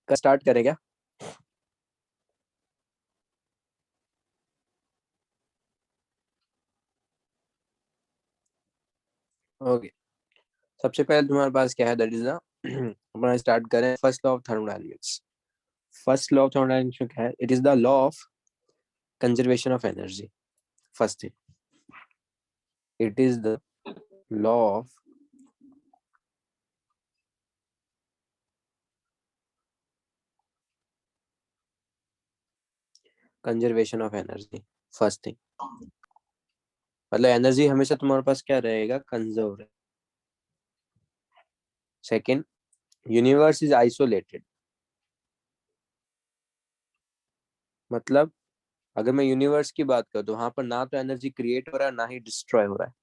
Start करें क्या? Okay, सबसे पहले तुम्हारे पास क्या है, दैट इज द अपना स्टार्ट करें first law of thermodynamics. First law of thermodynamics में क्या है? It is the law of conservation of energy. First thing, it is the law of conservation of energy. First thing, मतलब energy हमेशा तुम्हारे पास क्या रहेगा, कंजर्व रहे। Second, universe is isolated. मतलब अगर मैं यूनिवर्स की बात करूँ तो वहां पर ना तो एनर्जी क्रिएट हो रहा है ना ही डिस्ट्रॉय हो रहा है।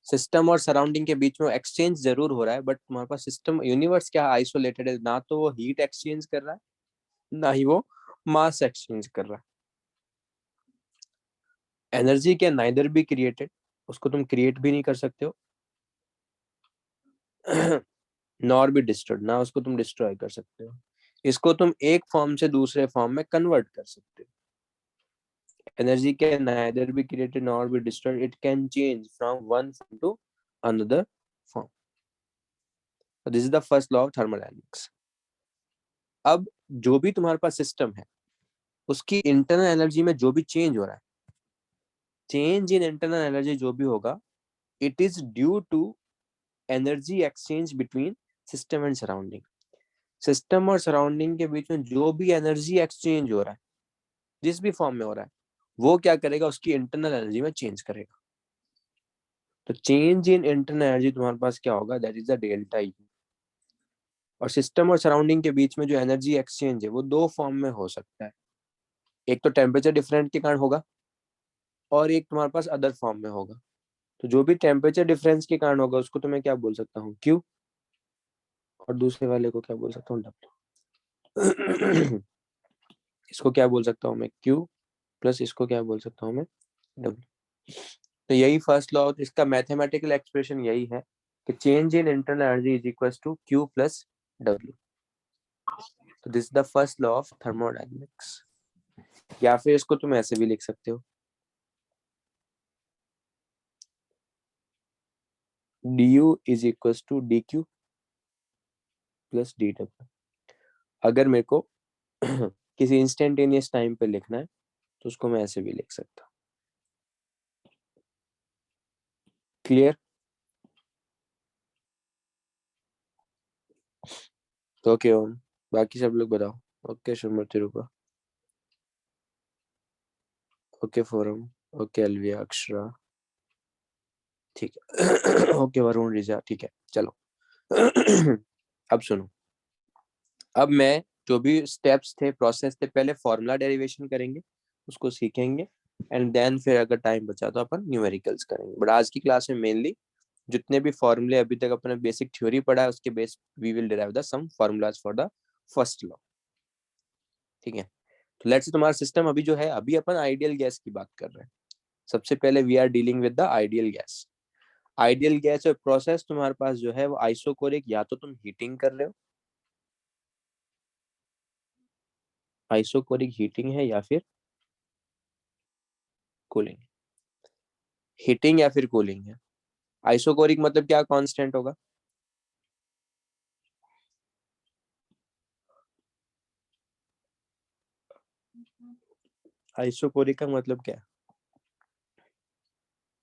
सिस्टम और सराउंडिंग के बीच में एक्सचेंज जरूर हो रहा है, बट तुम्हारे पास सिस्टम यूनिवर्स क्या आइसोलेटेड है, ना तो वो हीट एक्सचेंज कर रहा है ना ही वो मास एक्सचेंज कर रहा है। एनर्जी क्या नाइदर बी क्रिएटेड, उसको तुम क्रिएट भी नहीं कर सकते हो नॉर भी डिस्ट्रॉयड, ना उसको तुम डिस्ट्रॉय कर सकते हो। इसको तुम एक फॉर्म से दूसरे फॉर्म में कन्वर्ट कर सकते हो। Energy can neither be created nor be destroyed, it can change from one form to another form. This is the first law of thermodynamics. अब जो भी तुम्हारे पास सिस्टम है उसकी इंटरनल एनर्जी में जो भी चेंज हो रहा है, चेंज इन इंटरनल एनर्जी जो भी होगा, it is due to energy exchange between system and surrounding. System और सराउंडिंग के बीच में जो भी एनर्जी एक्सचेंज हो रहा है, जिस भी फॉर्म में हो रहा है, वो क्या करेगा, उसकी इंटरनल एनर्जी में चेंज करेगा। तो चेंज इन इंटरनल एनर्जी तुम्हारे पास क्या होगा, that is the delta E. और सिस्टम और सराउंडिंग के बीच में जो एनर्जी एक्सचेंज है वो दो फॉर्म में हो सकता है। एक तो टेम्परेचर डिफरेंस के कारण होगा और एक तुम्हारे पास अदर फॉर्म में होगा। तो जो भी टेम्परेचर डिफरेंस के कारण होगा उसको तो मैं क्या बोल सकता हूँ, क्यू। और दूसरे वाले को क्या बोल सकता हूँ, डब्ल्यू। इसको क्या बोल सकता हूँ मैं, क्यू, प्लस इसको क्या बोल सकता हूँ मैं, डब्ल्यू। तो यही फर्स्ट लॉ, इसका मैथमेटिकल एक्सप्रेशन यही है कि change in internal energy is equal to Q plus W. तो this is the first law of thermodynamics. या फिर इसको तुम ऐसे भी लिख सकते हो, du is equal to D Q plus D W. अगर मेरे को किसी इंस्टेंटेनियस टाइम पे लिखना है तो उसको मैं ऐसे भी लिख सकता हूँ। क्लियर? तो ओके ओम, बाकी सब लोग बताओ। Okay Shubhmurti Rupa, okay Foram, okay Alviya Akshara, ठीक है। ओके वरुण रिजा, ठीक है चलो। अब सुनो, अब मैं जो भी स्टेप्स थे, प्रोसेस थे, पहले फॉर्मूला डेरिवेशन करेंगे, उसको सीखेंगे, एंड देन फिर अगर टाइम बचा तो अपन न्यूमेरिकल्स करेंगे। बट आज की क्लास में मेनली जितने भी फॉर्मूले अभी तक अपने बेसिक थ्योरी पढ़ा है उसके base we will derive the some formulas for the first law. ठीक है, तो लेट्स, तुम्हारा सिस्टम अभी जो है, अभी अपन आइडियल गैस की बात कर रहे हैं। सबसे पहले we are dealing with the ideal gas. Ideal gas और प्रोसेस तुम्हारे पास जो है वो आइसोकोरिक, या तो तुम हीटिंग कर रहे हो, आइसोकोरिक हीटिंग है, या फिर कूलिंग। हीटिंग या फिर कूलिंग है। आइसोकोरिक मतलब क्या, कांस्टेंट होगा। आइसोकोरिक का मतलब क्या है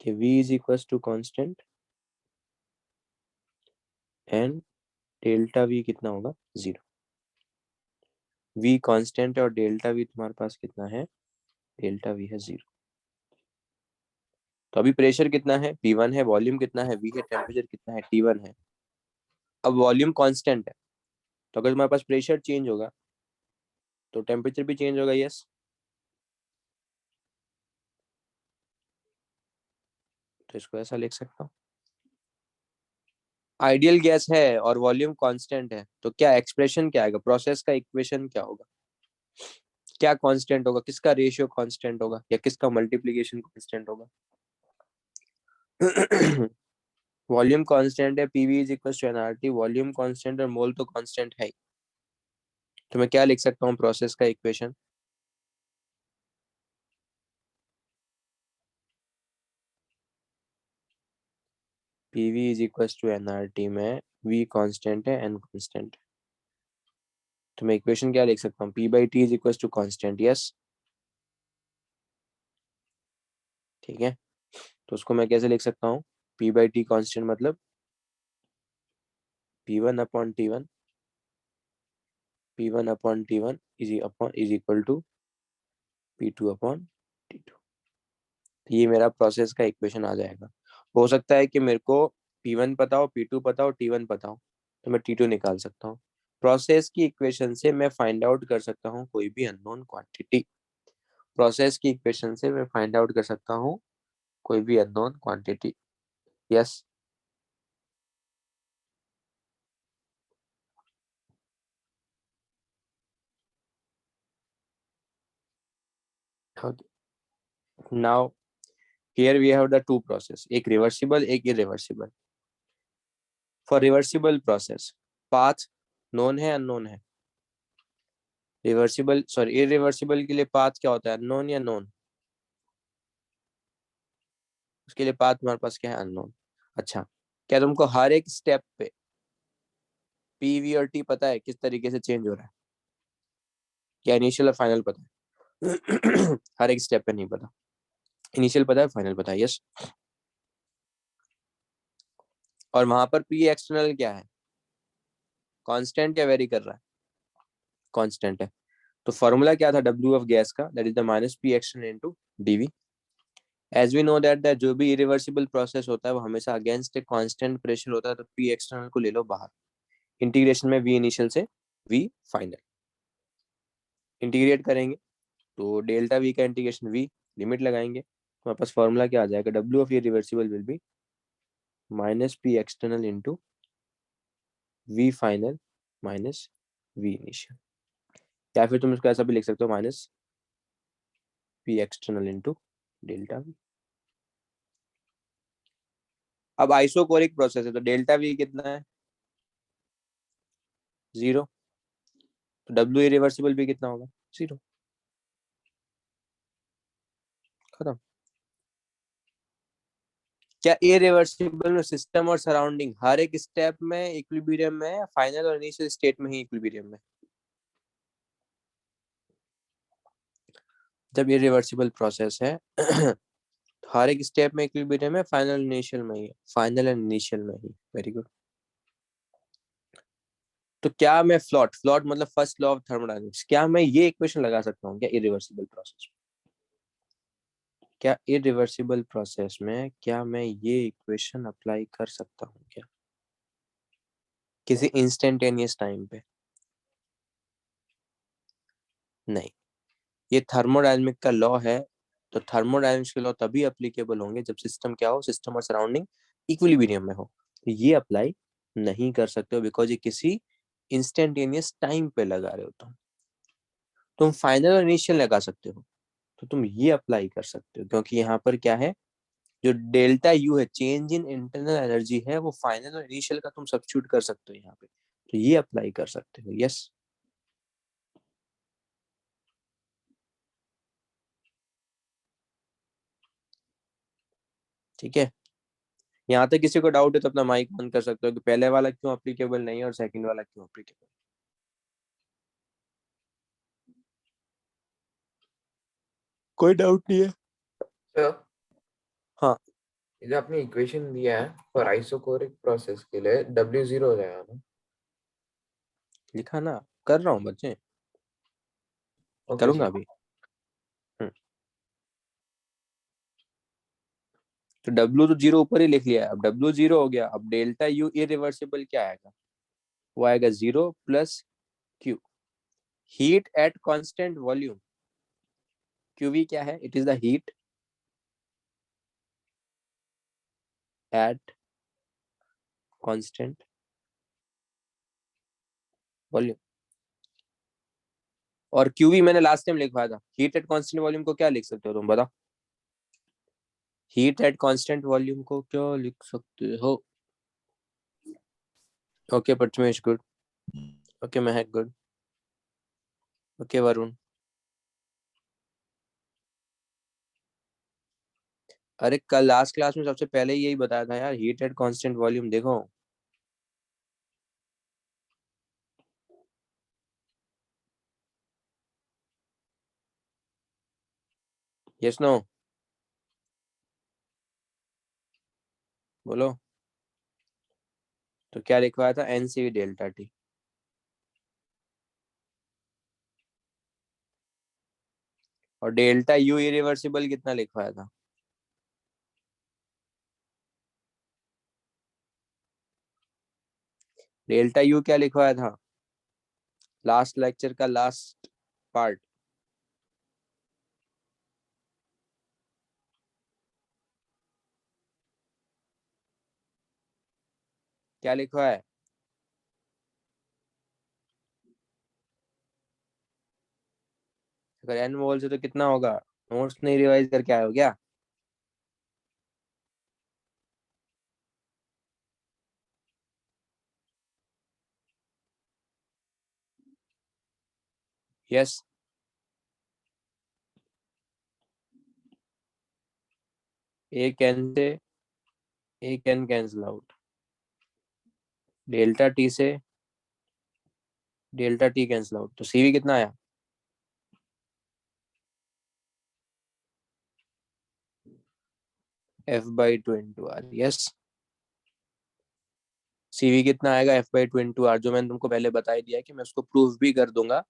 कि V is equal to constant and delta V कितना होगा, 0। V कांस्टेंट है और डेल्टा V तुम्हारे पास कितना है, डेल्टा V है 0। तो अभी प्रेशर कितना है, P1 है, वॉल्यूम कितना है, V है, टेम्परेचर कितना है, T1 है। अब वॉल्यूम कांस्टेंट है, तो अगर तुम्हारे पास प्रेशर चेंज होगा तो टेम्परेचर भी चेंज होगा, यस। तो इसको ऐसा लिख सकता हूँ, आइडियल गैस है और वॉल्यूम कांस्टेंट है, तो क्या एक्सप्रेशन क्या आएगा, प्रोसेस का इक्वेशन क्या होगा, क्या कांस्टेंट होगा, किसका रेशियो कांस्टेंट होगा या किसका मल्टीप्लिकेशन कांस्टेंट होगा। वॉल्यूम कांस्टेंट है, PV is equal to NRT, volume constant और मोल तो कांस्टेंट है ही। तो मैं क्या लिख सकता हूँ प्रोसेस का equation? PV is equal to NRT में वी कांस्टेंट है, एन कांस्टेंट। तो मैं इक्वेशन क्या लिख सकता हूँ? P by T is equal to constant, yes, ठीक है। तो उसको मैं कैसे लिख सकता हूँ? पी बाई टी कांस्टेंट मतलब P one upon T one, P one upon T one is equal to P two upon T two. ये मेरा प्रोसेस का इक्वेशन आ जाएगा। हो सकता है कि मेरे को पी वन पता हो, पी टू पता हो, टी वन पता हो, तो मैं टी टू निकाल सकता हूँ। प्रोसेस की इक्वेशन से मैं फाइंड आउट कर सकता हूँ कोई भी अननोन क्वांटिटी। प्रोसेस की इक्वेशन से मैं फाइंड आउट कर सकता हूँ कोई भी unknown quantity, yes. Now here we have the two process, एक रिवर्सिबल, एक irreversible. For reversible process path known है, अननोन है? रिवर्सिबल सॉरी इरिवर्सिबल के लिए पाथ क्या होता है? अननोन या नोन? उसके लिए पाथ तुम्हारे पास क्या है? अननोन। अच्छा, क्या तुमको हर एक स्टेप पे पी वी और टी पता है किस तरीके से चेंज हो रहा है? क्या इनिशियल और फाइनल पता है? हर एक स्टेप पे नहीं पता। इनिशियल पता है, फाइनल पता है, यस। और वहां पर पी एक्सटर्नल क्या है? कांस्टेंट या वेरी कर रहा है? कांस्टेंट है। तो फॉर्मूला क्या था डब्ल्यू ऑफ गैस का? That is the minus P external into DV. As we know that जो भी इरिवर्सिबल प्रोसेस होता है वो हमेशा अगेंस्ट ए कांस्टेंट प्रेशर होता है, तो पी एक्सटर्नल को ले लो बाहर। इंटीग्रेशन में वी इनिशियल से वी फाइनल इंटीग्रेट करेंगे, तो डेल्टा वी का इंटीग्रेशन वी, लिमिट लगाएंगे, तो हमारे पास फॉर्मूला क्या आ जाएगा? W of irreversible will be minus P external into V final minus V initial. या फिर तुम इसको ऐसा भी लिख सकते हो, minus P external into delta V. अब आइसोकोरिक प्रोसेस है तो डेल्टा वी कितना है? 0। तो डब्ल्यू इरिवर्सिबल भी कितना होगा? 0। खत्म। क्या इरिवर्सिबल में सिस्टम और सराउंडिंग हर एक स्टेप में इक्विलिब्रियम में है, फाइनल और इनिशियल स्टेट में ही इक्विलिब्रियम में? जब इरिवर्सिबल प्रोसेस है हर एक स्टेप में इक्विलिब्रियम है, फाइनल इनिशियल में ही, फाइनल एंड इनिशियल में ही। Very good. तो क्या मैं फ्लॉट फ्लॉट मतलब फर्स्ट लॉ ऑफ थर्मोडायनेमिक्स, क्या मैं ये इक्वेशन लगा सकता हूँ क्या इरिवर्सिबल प्रोसेस? क्या इरिवर्सिबल प्रोसेस में क्या मैं ये इक्वेशन अप्लाई कर सकता हूँ क्या किसी इंस्टेंटेनियस टाइम पे? नहीं, ये थर्मोडायनेमिक का लॉ है। तो थर्मोडायनेमिक्स के लॉ तभी अप्लीकेबल होंगे जब सिस्टम क्या हो, सिस्टम और सराउंडिंग इक्विलिब्रियम में हो। तो ये अप्लाई नहीं कर सकते हो बिकॉज ये किसी इंस्टेंटेनियस टाइम पे लगा रहे हो। तुम फाइनल और इनिशियल लगा सकते हो, तो तुम ये अप्लाई कर सकते हो, क्योंकि यहाँ पर क्या है, जो डेल्टा यू है, चेंज इन इंटरनल एनर्जी है, वो फाइनल और इनिशियल का तुम सब्स्टिट्यूट कर सकते हो यहाँ पे। तो ये अप्लाई कर सकते हो, यस। ठीक है। यहाँ तक किसी को डाउट है तो अपना माइक ऑन कर सकते हो कि पहले वाला क्यों अप्लीकेबल नहीं है और सेकंड वाला क्यों अप्लीकेबल? कोई डाउट नहीं है? सर, हाँ, ये जो आपने इक्वेशन दिया है फॉर आइसोकोरिक प्रोसेस के लिए W0 हो जाएगा ना? लिखा ना, कर रहा हूँ बच्चे, ओके करूंगा सर। अभी। हम्म, तो W तो 0 ऊपर ही लिख लिया है, अब W 0 हो गया। अब डेल्टा यू इरिवर्सिबल क्या आएगा? वो आएगा 0 plus Q, heat at constant volume. QV क्या है? It is the heat at constant volume. और QV मैंने लास्ट टाइम लिखवाया था। हीट एट कांस्टेंट वॉल्यूम को क्या लिख सकते हो तुम बताओ? हीट एट कांस्टेंट वॉल्यूम को क्या लिख सकते हो? Okay Prathamesh good. ओके महक गुड। ओके वरुण। अरे कल लास्ट क्लास में सबसे पहले यही बताया था यार, हीट एट कांस्टेंट वॉल्यूम देखो। यस नो बोलो। तो क्या लिखवाया था, एनसीवी डेल्टा टी। और डेल्टा यू इरिवर्सिबल कितना लिखवाया था? डेल्टा यू क्या लिखवाया था लास्ट लेक्चर का लास्ट पार्ट? क्या लिखवा है? अगर एन मोल से तो कितना होगा? नोट्स नहीं रिवाइज करके आए हो क्या? यस। एक एन से एक N cancel out, delta T से डेल्टा टी कैंसिल आउट, तो सीवी कितना आया? F by two into R. Yes. CV कितना आएगा? F by two into R, जो मैंने तुमको पहले बता ही दिया है कि मैं उसको प्रूफ भी कर दूंगा।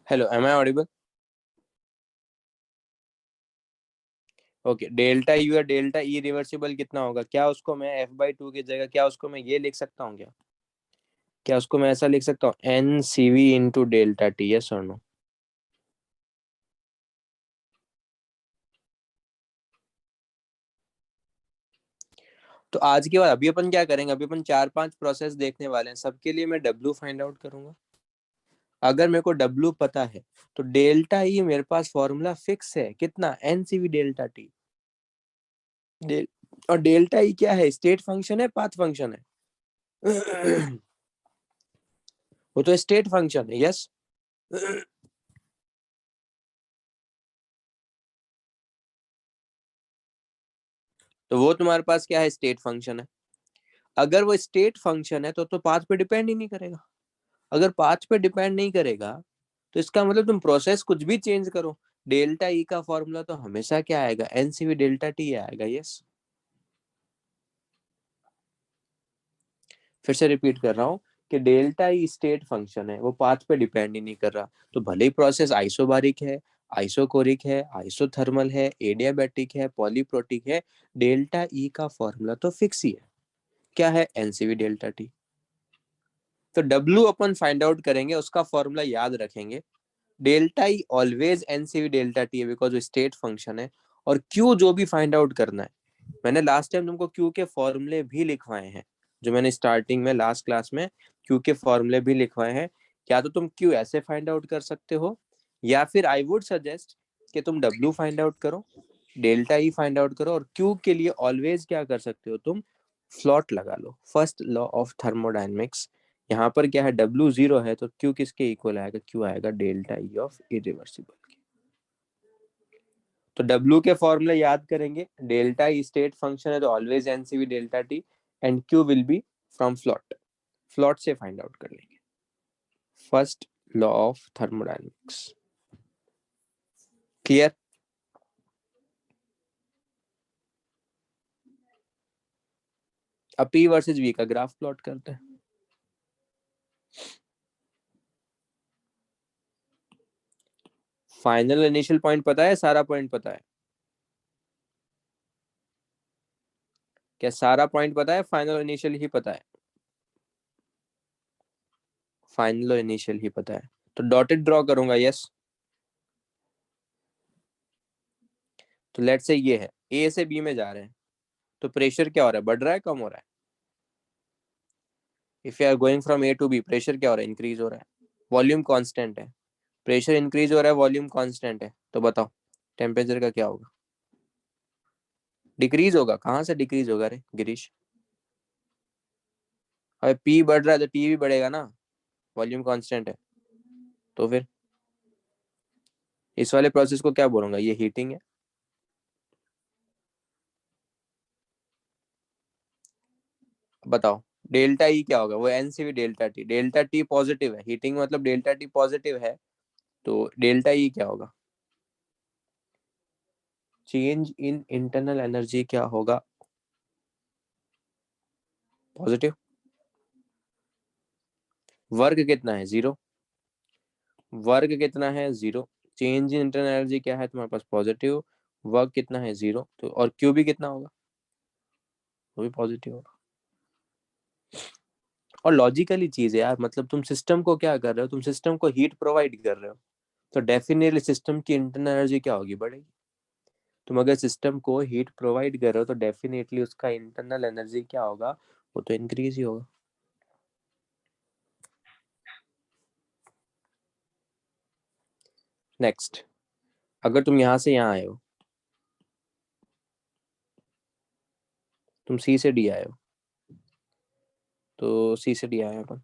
Hello, am I audible? Okay, delta U या डेल्टा ई रिवर्सिबल कितना होगा? क्या उसको मैं एफ बाई टू की जगह, क्या उसको मैं ये लिख सकता हूँ क्या? क्या उसको मैं ऐसा लिख सकता हूँ, N C V into delta T? Yes और नो? तो आज के बाद अभी अपन क्या करेंगे, अभी अपन 4-5 प्रोसेस देखने वाले हैं, सबके लिए मैं डब्ल्यू फाइंड आउट करूंगा। अगर मेरे को डब्ल्यू पता है तो डेल्टा ई मेरे पास फॉर्मूला फिक्स है, कितना? N C V delta T. और डेल्टा ई क्या है, स्टेट फंक्शन है, पाथ फंक्शन है? वो तो स्टेट फंक्शन है। यस। तो वो तुम्हारे पास क्या है, स्टेट फंक्शन है। अगर वो स्टेट फंक्शन है तो पाथ पे डिपेंड ही नहीं करेगा। अगर पाथ पे डिपेंड नहीं करेगा तो इसका मतलब तुम प्रोसेस कुछ भी चेंज करो, डेल्टा ई का फॉर्मूला तो हमेशा क्या आएगा, एनसीवी डेल्टा टी आएगा। यस। फिर से रिपीट कर रहा हूँ कि डेल्टा ई स्टेट फंक्शन है, वो पाथ पे डिपेंड ही नहीं कर रहा। तो भले ही प्रोसेस आइसोबारिक है, आइसोकोरिक है, आइसोथर्मल है, एडियाबैटिक है, पॉलीप्रोटिक है, डेल्टा ई का फॉर्मूला तो फिक्स ही है। क्या है? NCV delta T. तो डब्ल्यू अपन फाइंड आउट करेंगे, उसका फॉर्मूला याद रखेंगे। Delta E always NCV delta T है बिकॉज वो स्टेट फंक्शन है। और क्यू जो भी फाइंड आउट करना है, मैंने लास्ट टाइम तुमको क्यू के फॉर्मूले भी लिखवाए हैं, जो मैंने स्टार्टिंग में लास्ट क्लास में क्यू के फॉर्मूले भी लिखवाए हैं। या तो तुम क्यू ऐसे फाइंड आउट कर सकते हो, या फिर आई वुड सजेस्ट कि तुम डब्ल्यू फाइंड आउट करो, डेल्टा ई फाइंड आउट करो, और क्यू के लिए ऑलवेज क्या कर सकते हो तुम, फ्लॉट लगा लो, फर्स्ट लॉ ऑफ थर्मोडाइनमिक्स। यहाँ पर क्या है, डब्ल्यू जीरो है तो क्यू किसके इक्वल आएगा, क्यू आएगा डेल्टा ई ऑफ इरिवर्सिबल के। तो डब्ल्यू के फॉर्मूले याद करेंगे, डेल्टा ई स्टेट फंक्शन है तो always NCV delta T, and Q will be from FLOT, FLOT से फाइंड आउट कर लेंगे, first law of thermodynamics. Clear? अब पी वर्सेस वी का ग्राफ प्लॉट करते हैं। फाइनल इनिशियल पॉइंट पता है, सारा पॉइंट पता है? क्या सारा पॉइंट पता है, फाइनल इनिशियल ही पता है? फाइनल और इनिशियल ही पता है, तो डॉटेड ड्रॉ करूंगा, यस। तो लेट्स से ये है, ए से बी में जा रहे हैं, तो प्रेशर क्या हो रहा है, बढ़ रहा है कम हो रहा है? If you are going from A to B, pressure क्या हो रहा है, इंक्रीज हो रहा है। वॉल्यूम कांस्टेंट है, प्रेशर इंक्रीज हो रहा है, वॉल्यूम कांस्टेंट है, तो बताओ टेम्परेचर का क्या होगा? डिक्रीज होगा। कहाँ से डिक्रीज होगा रे गिरीश? अबे पी बढ़ रहा है तो टी भी बढ़ेगा ना, वॉल्यूम कांस्टेंट है। तो फिर इस वाले प्रोसेस को क्या बोलूंगा, ये हीटिंग है। बताओ डेल्टा ई क्या होगा, वो NCV delta T, delta T positive है, हीटिंग मतलब डेल्टा टी पॉजिटिव है, तो डेल्टा ई क्या होगा, चेंज इन इंटरनल एनर्जी क्या होगा, पॉजिटिव। वर्क कितना है, जीरो। वर्क कितना है, zero. Change in internal energy क्या है तुम्हारे पास, पॉजिटिव। वर्क कितना है, जीरो, तो और क्यू भी कितना होगा, वो भी पॉजिटिव होगा। और लॉजिकली चीज है यार, मतलब तुम सिस्टम को क्या कर रहे हो, तुम सिस्टम को हीट प्रोवाइड कर रहे हो, तो डेफिनेटली सिस्टम की इंटरनल एनर्जी क्या होगी, बढ़ेगी। तुम अगर सिस्टम को हीट प्रोवाइड कर रहे हो तो डेफिनेटली उसका इंटरनल एनर्जी क्या होगा, वो तो इंक्रीज ही होगा। नेक्स्ट, अगर तुम यहां से यहाँ आए हो, तुम सी से डी आए हो, तो सी से डी आए हैं अपन।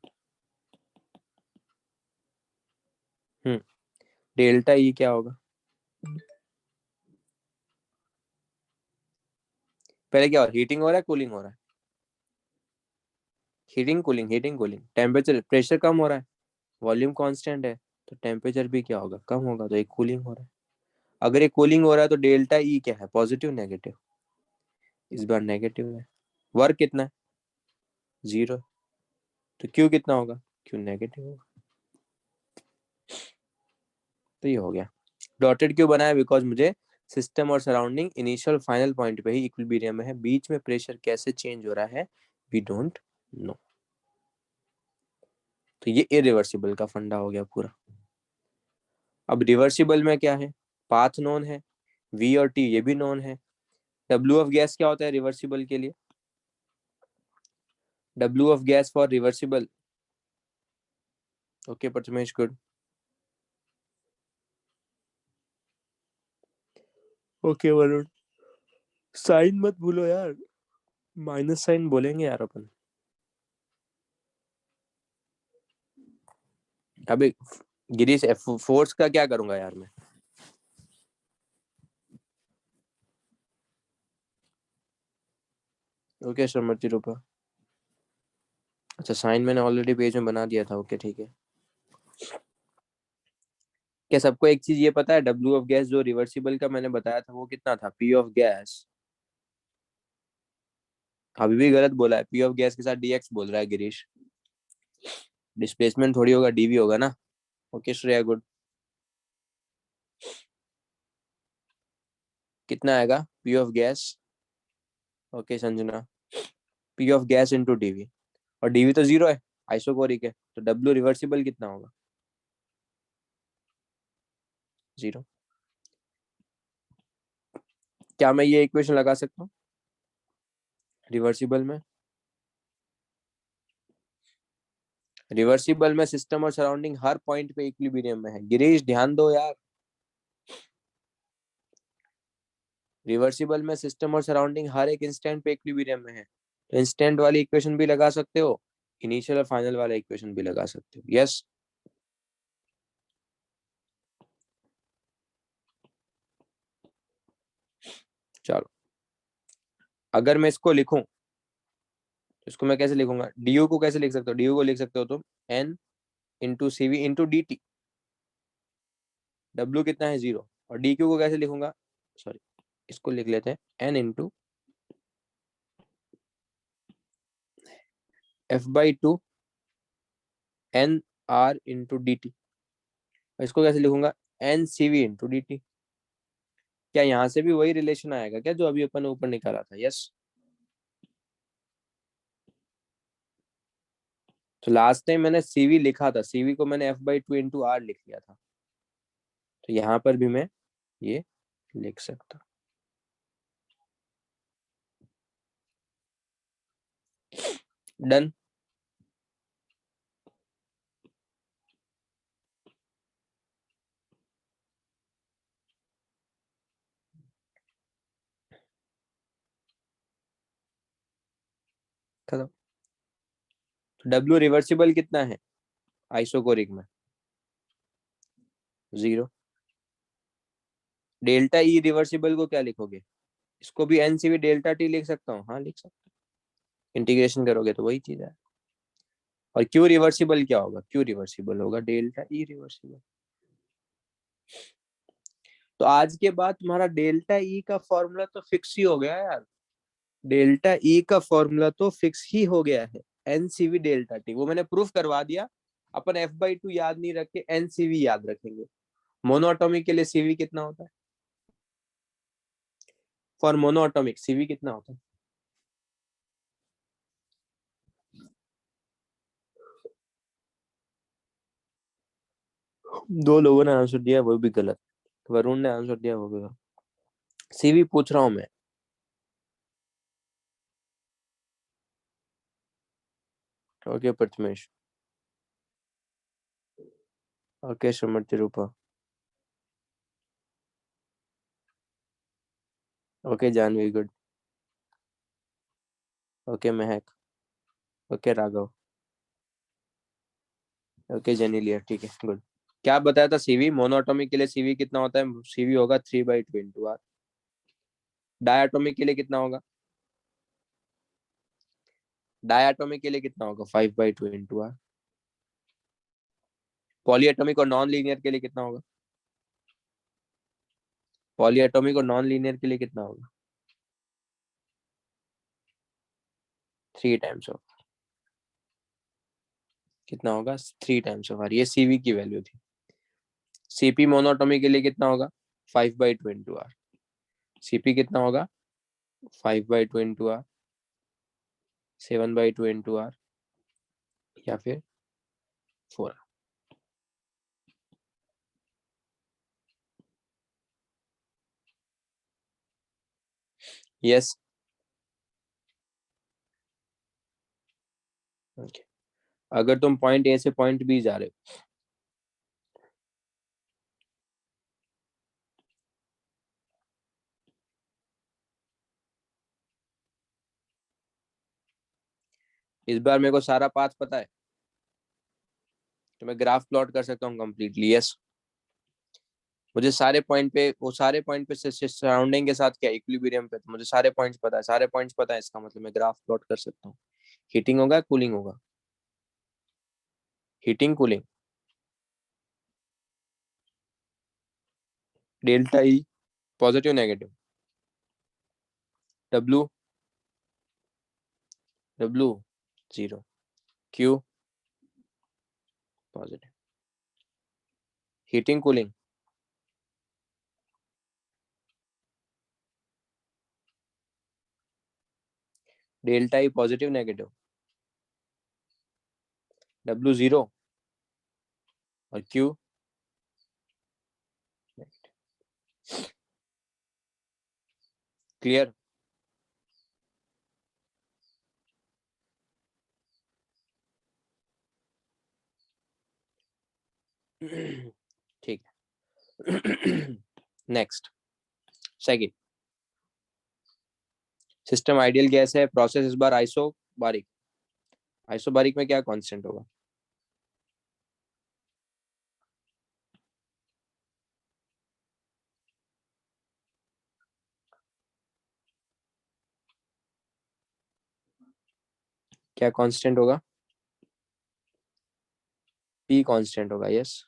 हम्म, डेल्टा ई क्या होगा, पहले क्या हो रहा है, हीटिंग हो रहा है, कूलिंग हो रहा है, heating cooling, heating cooling, temperature pressure कम हो रहा है, वॉल्यूम कांस्टेंट है, तो टेम्परेचर भी क्या होगा, कम होगा, तो एक कूलिंग हो रहा है। अगर ये कूलिंग हो रहा है तो डेल्टा ई क्या है, पॉजिटिव नेगेटिव, इस बार नेगेटिव है। वर्क कितना है, जीरो, तो क्यू कितना होगा, क्यू नेगेटिव होगा। तो ये हो गया। डॉटेड क्यों बनाया, बिकॉज मुझे सिस्टम और सराउंडिंग इनिशियल फाइनल पॉइंट पे ही इक्विलिब्रियम में है, बीच में प्रेशर कैसे चेंज हो रहा है वी डोंट नो। तो ये इरिवर्सिबल का फंडा हो गया पूरा। अब रिवर्सिबल में क्या है, पाथ नोन है, वी और टी ये भी नोन है। डब्ल्यू ऑफ गैस क्या होता है रिवर्सिबल के लिए, W of gas for reversible, okay Prathamesh good, okay Varun, sign मत भूलो यार, माइनस साइन बोलेंगे यार अपन। अबे गिरीश, फोर्स का क्या करूंगा यार मैं, ओके समझती रूपा। अच्छा साइन मैंने ऑलरेडी पेज में बना दिया था, ओके ठीक है। क्या सबको एक चीज ये पता है, डब्ल्यू ऑफ गैस जो रिवर्सिबल का मैंने बताया था वो कितना था, पी ऑफ गैस अभी भी गलत बोला है, पी ऑफ गैस के साथ dx बोल रहा है गिरीश। डिस्प्लेसमेंट थोड़ी होगा, dv होगा ना। Okay Shreya, good. कितना आएगा P of gas? Okay Sanjana, P of gas into DV, और डीवी तो जीरो है, आइसोकोरिक है, तो डब्ल्यू रिवर्सिबल कितना होगा? जीरो। क्या मैं ये इक्वेशन लगा सकता हूँ रिवर्सिबल में? रिवर्सिबल में सिस्टम और सराउंडिंग हर पॉइंट पे इक्विलिब्रियम में है। गिरीश ध्यान दो यार, रिवर्सिबल में सिस्टम और सराउंडिंग हर एक इंस्टेंट पे इक्विलिब्रियम में है, तो इंस्टेंट वाली इक्वेशन भी लगा सकते हो, इनिशियल और फाइनल वाला इक्वेशन भी लगा सकते हो। यस। चलो, अगर मैं इसको लिखूं तो इसको मैं कैसे लिखूंगा? डी को कैसे लिख सकते हो? डी को लिख सकते हो तुम N into C V into D T. W कितना है? जीरो। और डी क्यू को कैसे लिखूंगा? सॉरी, इसको लिख लेते हैं N into F by two N R into D T. इसको कैसे लिखूंगा? N C V into D T. क्या यहाँ से भी वही रिलेशन आएगा क्या जो अभी अपन ने ऊपर निकाला था? यस। तो लास्ट टाइम मैंने सीवी लिखा था, सीवी को मैंने F by two into R लिख लिया था, तो यहाँ पर भी मैं ये लिख सकता। डन। खत्म। तो डब्ल्यू रिवर्सिबल कितना है आइसोकोरिक में? जीरो। डेल्टा ई रिवर्सिबल को क्या लिखोगे? इसको भी एनसीवी डेल्टा टी लिख सकता हूँ, हाँ लिख सकता हूँ, इंटीग्रेशन करोगे तो वही चीज है। और क्यू रिवर्सिबल क्या होगा? क्यू रिवर्सिबल होगा डेल्टा ई रिवर्सिबल। तो आज के बाद तुम्हारा डेल्टा ई का फॉर्मूला तो फिक्स ही हो गया है यार। डेल्टा ई का फॉर्मूला तो फिक्स ही हो गया है, एनसीवी डेल्टा टी, वो मैंने प्रूफ करवा दिया। अपन एफ बाई टू याद नहीं रख के एनसीवी याद रखेंगे। मोनोटॉमिक के लिए सीवी कितना होता है? फॉर मोनोटॉमिक सीवी कितना होता है? दो लोगों ने आंसर दिया, वो भी गलत। वरुण ने आंसर दिया, वो भी गलत। सीवी पूछ रहा हूं मैं। Okay Prathamesh. Okay Sumriti Rupa. Okay Janvi, good. Okay Mahak. Okay Raghav. Okay Genelia, ठीक है, गुड। क्या बताया था? सीवी मोनोटॉमिक के लिए सीवी कितना होता है? सीवी होगा 3/2 इंटू आर। डायटोमिक के लिए कितना होगा? डायटोमिक के लिए कितना होगा? 5/2 इंटू आर। पॉलीएटॉमिक और नॉन लीनियर के लिए कितना होगा? पॉलीएटॉमिक और नॉन लीनियर के लिए कितना होगा? 3 टाइम्स ऑफ। कितना होगा? 3 टाइम्स ऑफ आर। ये सीवी की वैल्यू थी। सीपी मोनोटॉमिक के लिए कितना होगा? 5/2 इंटू आर। सीपी कितना होगा? 5/2 इंटू आर, 7/2 इंटू आर, या फिर 4। यस। ओके। अगर तुम पॉइंट ए से पॉइंट बी जा रहे हो, इस बार मेरे को सारा पाथ पता है, तो मैं ग्राफ प्लॉट कर सकता हूँ कंप्लीटली। यस। मुझे सारे पॉइंट पे, वो सारे पॉइंट पे सराउंडिंग के साथ क्या इक्विलिब्रियम पे, तो मुझे सारे पॉइंट्स पता है, सारे पॉइंट्स पता है, इसका मतलब मैं ग्राफ प्लॉट कर सकता हूँ। हीटिंग होगा, कूलिंग होगा? Heating, cooling. Delta E positive negative? W W 0, Q positive. Heating, cooling, delta E positive, negative, W 0 और Q negative. Clear? ठीक है. Next, second, system ideal gas है, प्रोसेस इस बार आइसोबारिक. आइसोबारिक में क्या कांस्टेंट होगा? क्या कांस्टेंट होगा? P कांस्टेंट होगा. यस.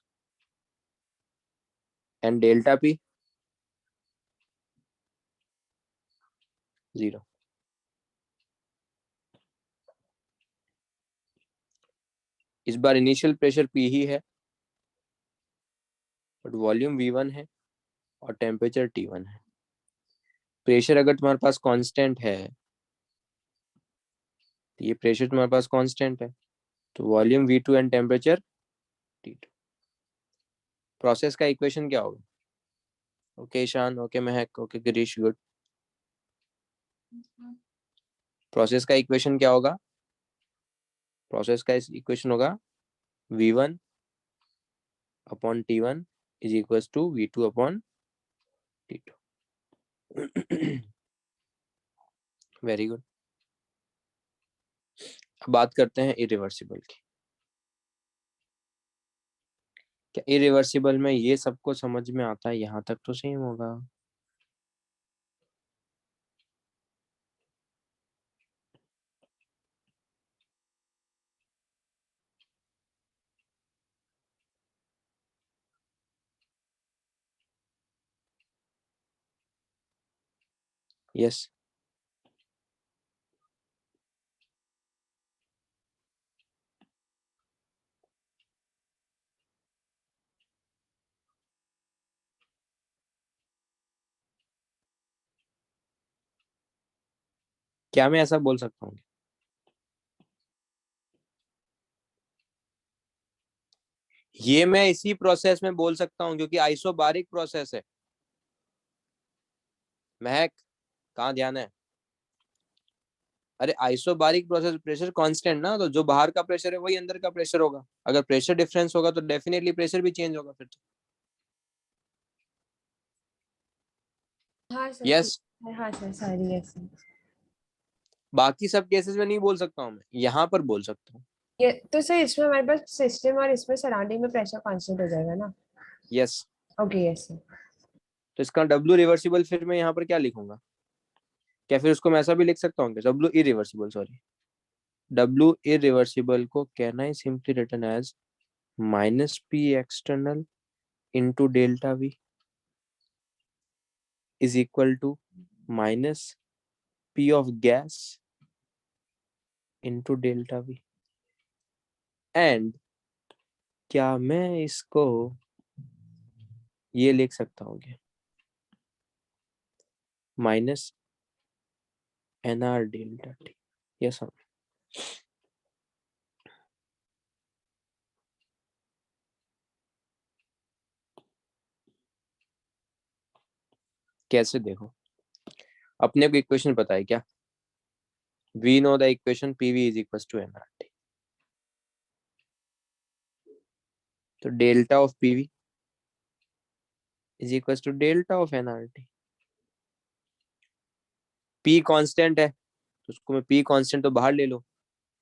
And delta P 0. इस बार इनिशियल प्रेशर P ही है, बट वॉल्यूम V1 है और टेम्परेचर T1 है. प्रेशर अगर तुम्हारे पास कांस्टेंट है, तो ये प्रेशर तुम्हारे पास कांस्टेंट है, तो volume V2 and temperature T2. Process का इक्वेशन क्या होगा? Okay Ishaan, okay Mahak, okay Girish, good. Process का इक्वेशन क्या होगा? प्रोसेस का इक्वेशन होगा V1 upon T1 is equal to V2 upon T2. Very good. अब बात करते हैं इरिवर्सिबल की. क्या इरिवर्सिबल में ये सबको समझ में आता है? यहाँ तक तो सेम होगा. यस. क्या मैं ऐसा बोल सकता हूँ? ये मैं इसी प्रोसेस में बोल सकता हूँ क्योंकि आइसोबारिक प्रोसेस है. महक, कहाँ ध्यान है? अरे आइसोबारिक प्रोसेस, प्रेशर कांस्टेंट ना, तो जो बाहर का प्रेशर है वही अंदर का प्रेशर होगा. अगर प्रेशर डिफरेंस होगा तो डेफिनेटली प्रेशर भी चेंज होगा फिर तो. हाँ सर. यस. हाँ सर, सॉरी. Yes sir. बाकी सब केसेस में नहीं बोल सकता हूँ, मैं यहाँ पर बोल सकता हूँ. ये तो सर इसमें हमारे पास सिस्टम और इसमें सराउंडिंग में प्रेशर कांस्टेंट हो जाएगा ना. यस. ओके. Yes sir. तो इसका W रिवर्सिबल फिर मैं यहाँ पर क्या लिखूंगा? क्या फिर उसको मैं ऐसा भी लिख सकता हूँ? W irreversible, sorry, W irreversible को can I simply written as minus P external into delta V is equal to minus P of gas into delta V. And क्या मैं इसको ये लिख सकता हूँ क्या? Minus NR delta T. Yes हाँ. कैसे? देखो, अपने को इक्वेशन पता है क्या? We know the equation PV is equals to nRT. तो delta of PV is equals to delta of nRT. P constant है तो उसको मैं P कांस्टेंट तो बाहर ले लो,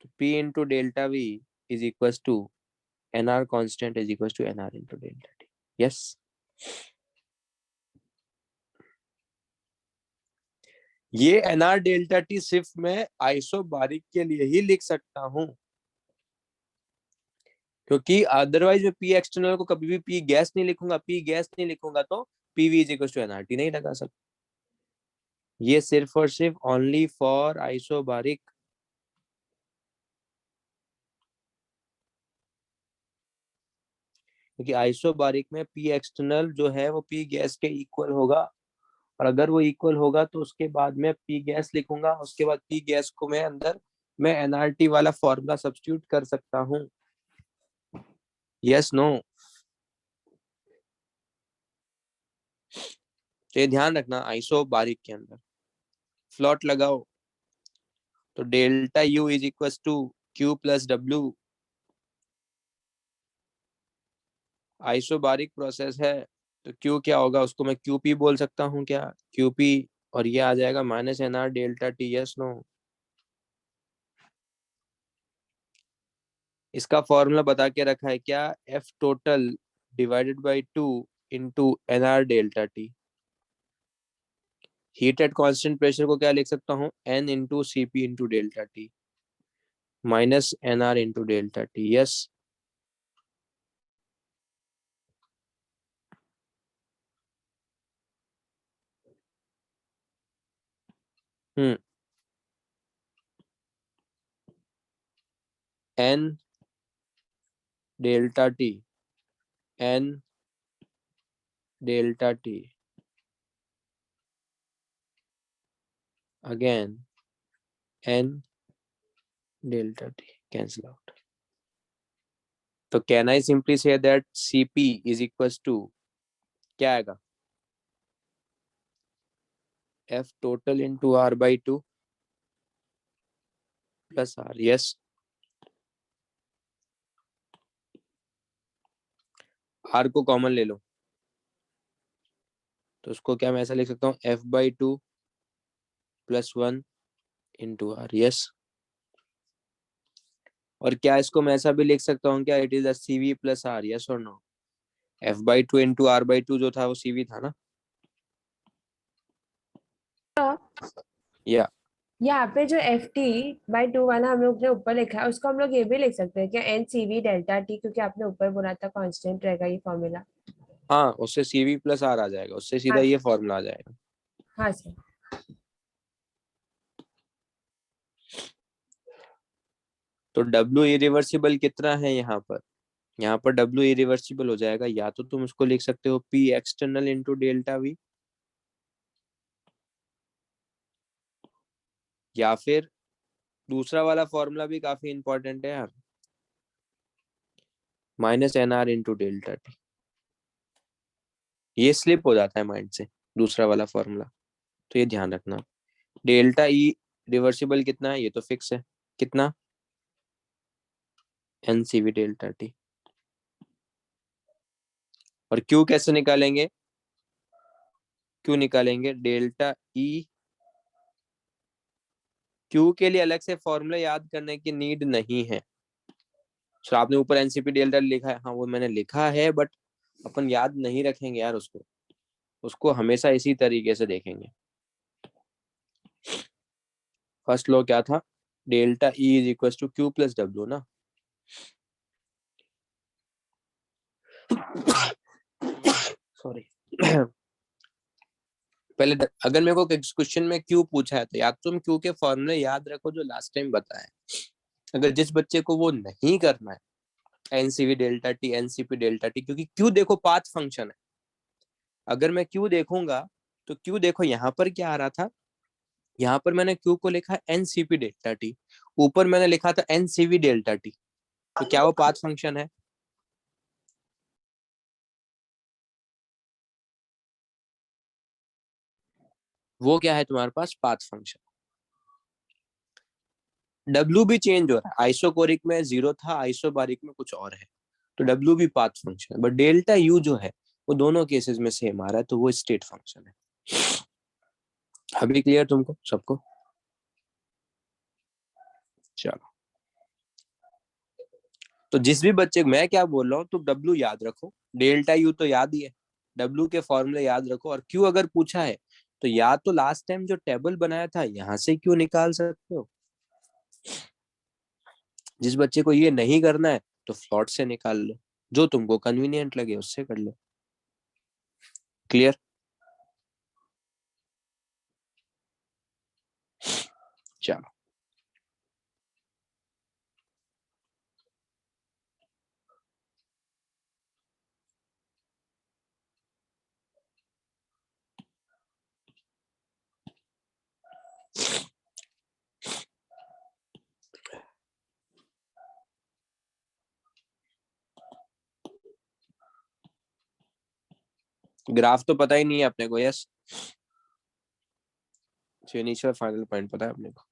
तो P into delta V is equals to NR constant is equals to NR into delta T. Yes. ये NR डेल्टा T सिर्फ मैं आइसोबारिक के लिए ही लिख सकता हूं, क्योंकि अदरवाइज मैं P एक्सटर्नल को कभी भी P गैस नहीं लिखूंगा. P गैस नहीं लिखूंगा तो PV is equal to NRT नहीं लगा सकता. ये सिर्फ और सिर्फ ओनली फॉर आइसोबारिक. क्योंकि आइसोबारिक में पी एक्सटर्नल जो है वो पी गैस के इक्वल होगा, और अगर वो इक्वल होगा तो उसके बाद में पी गैस लिखूंगा, उसके बाद पी गैस को मैं अंदर मैं एनआरटी वाला फॉर्मूला सब्स्टिट्यूट कर सकता हूँ। Yes no? तो ये ध्यान रखना, आइसोबारिक के अंदर फ्लॉट लगाओ तो delta U is equal to Q plus W. Isobaric process है तो क्यू क्या होगा, उसको मैं क्यूपी बोल सकता हूँ क्या, क्यूपी, और ये आ जाएगा minus N R delta T. Yes no? इसका फॉर्मूला बता के रखा है क्या, F total divided by 2 into N R delta T. Heat at constant pressure को क्या लिख सकता हूँ, N into C P into delta T minus N R into delta T. Yes? Hmm, N delta T, N delta T again n delta t cancel out. तो can I simply say that cp is equals to क्या आएगा, f total into r by 2 plus r। Yes? r को common ले लो तो उसको क्या मैं ऐसा लिख सकता हूँ, f by 2 plus 1 into r। Yes? और क्या इसको मैं ऐसा भी लिख सकता हूँ क्या, it is a cv plus r। Yes और no? f by 2 into r by 2 जो था वो cv था ना? या यहाँ पे जो FT/2 वाला हम लोग ने ऊपर लिखा है उसको हम लोग ये भी लिख सकते हैं क्या, NCV डेल्टा टी, क्योंकि आपने ऊपर बोला था कांस्टेंट रहेगा ये फॉर्मूला। हाँ, उससे cv प्लस r आ जाएगा, उससे सीधा हाँ ये फॉर्मूला आ जाएगा। हाँ सर। तो W इरिवर्सिबल कितना है यहाँ पर, यहाँ पर W इरिवर्सिबल हो जाएगा, या तो तुम उसको लिख सकते हो P external into delta we, या फिर दूसरा वाला फॉर्मूला भी काफी इंपॉर्टेंट है यार, minus N R into delta T. ये स्लिप हो जाता है माइंड से, दूसरा वाला फॉर्मूला, तो ये ध्यान रखना। डेल्टा ई रिवर्सिबल कितना है, ये तो फिक्स है, कितना, N C V delta T. और क्यू कैसे निकालेंगे, क्यू निकालेंगे डेल्टा ई, क्यू के लिए अलग से फॉर्मूला याद करने की नीड नहीं है। तो आपने ऊपर एनसीपी डेल्टा लिखा है, हाँ वो मैंने लिखा है, बट अपन याद नहीं रखेंगे यार उसको, उसको हमेशा इसी तरीके से देखेंगे। फर्स्ट लॉ क्या था, delta E is equal to Q plus W ना। सॉरी। पहले अगर मेरे को क्वेश्चन में क्यू पूछा है तो या तुम क्यू के फॉर्मूले याद रखो जो लास्ट टाइम बताए। अगर जिस बच्चे को वो नहीं करना है, NCV delta T, NCP delta T, क्योंकि क्यू देखो पाथ फंक्शन है। अगर मैं क्यू देखूंगा तो क्यू देखो यहाँ पर क्या आ रहा था, यहाँ पर मैंने क्यू को लिखा एनसीपी डेल्टा टी, ऊपर मैंने लिखा था एनसीवी डेल्टा टी, तो क्या वो पाथ फंक्शन है? वो क्या है तुम्हारे पास, पाथ फंक्शन। डब्ल्यू भी चेंज हो रहा है, आइसोकोरिक में जीरो था, आइसोबारिक में कुछ और है, तो डब्ल्यू भी पाथ फंक्शन है, बट डेल्टा यू जो है वो दोनों केसेस में सेम आ रहा है, तो वो स्टेट फंक्शन है। अभी क्लियर तुमको सबको? चलो, तो जिस भी बच्चे, मैं क्या बोल रहा हूँ, तो डब्ल्यू याद रखो, डेल्टा यू तो याद ही है, डब्ल्यू के फॉर्मूले याद रखो, और क्यू अगर पूछा है तो या तो लास्ट टाइम जो टेबल बनाया था यहाँ से क्यू निकाल सकते हो, जिस बच्चे को ये नहीं करना है तो फ्लॉट से निकाल लो, जो तुमको कन्वीनियंट लगे उससे कर लो। क्लियर? चलो, ग्राफ तो पता ही नहीं है अपने को। यस, इनिशियल फाइनल पॉइंट पता है अपने को।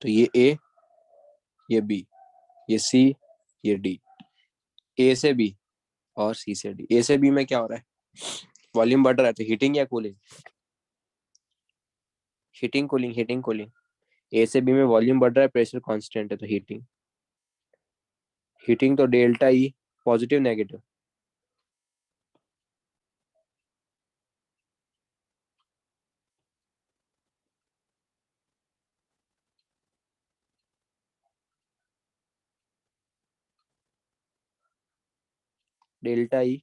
तो ये ए, ये बी, ये सी, ये डी। ए से बी और सी से डी। ए से बी में क्या हो रहा है? वॉल्यूम बढ़ रहा है, तो हीटिंग या cooling? Heating cooling, heating cooling. A से बी में वॉल्यूम बढ़ रहा है, प्रेशर कांस्टेंट है, तो हीटिंग। हीटिंग तो डेल्टा ई, पॉजिटिव नेगेटिव? डेल्टा ई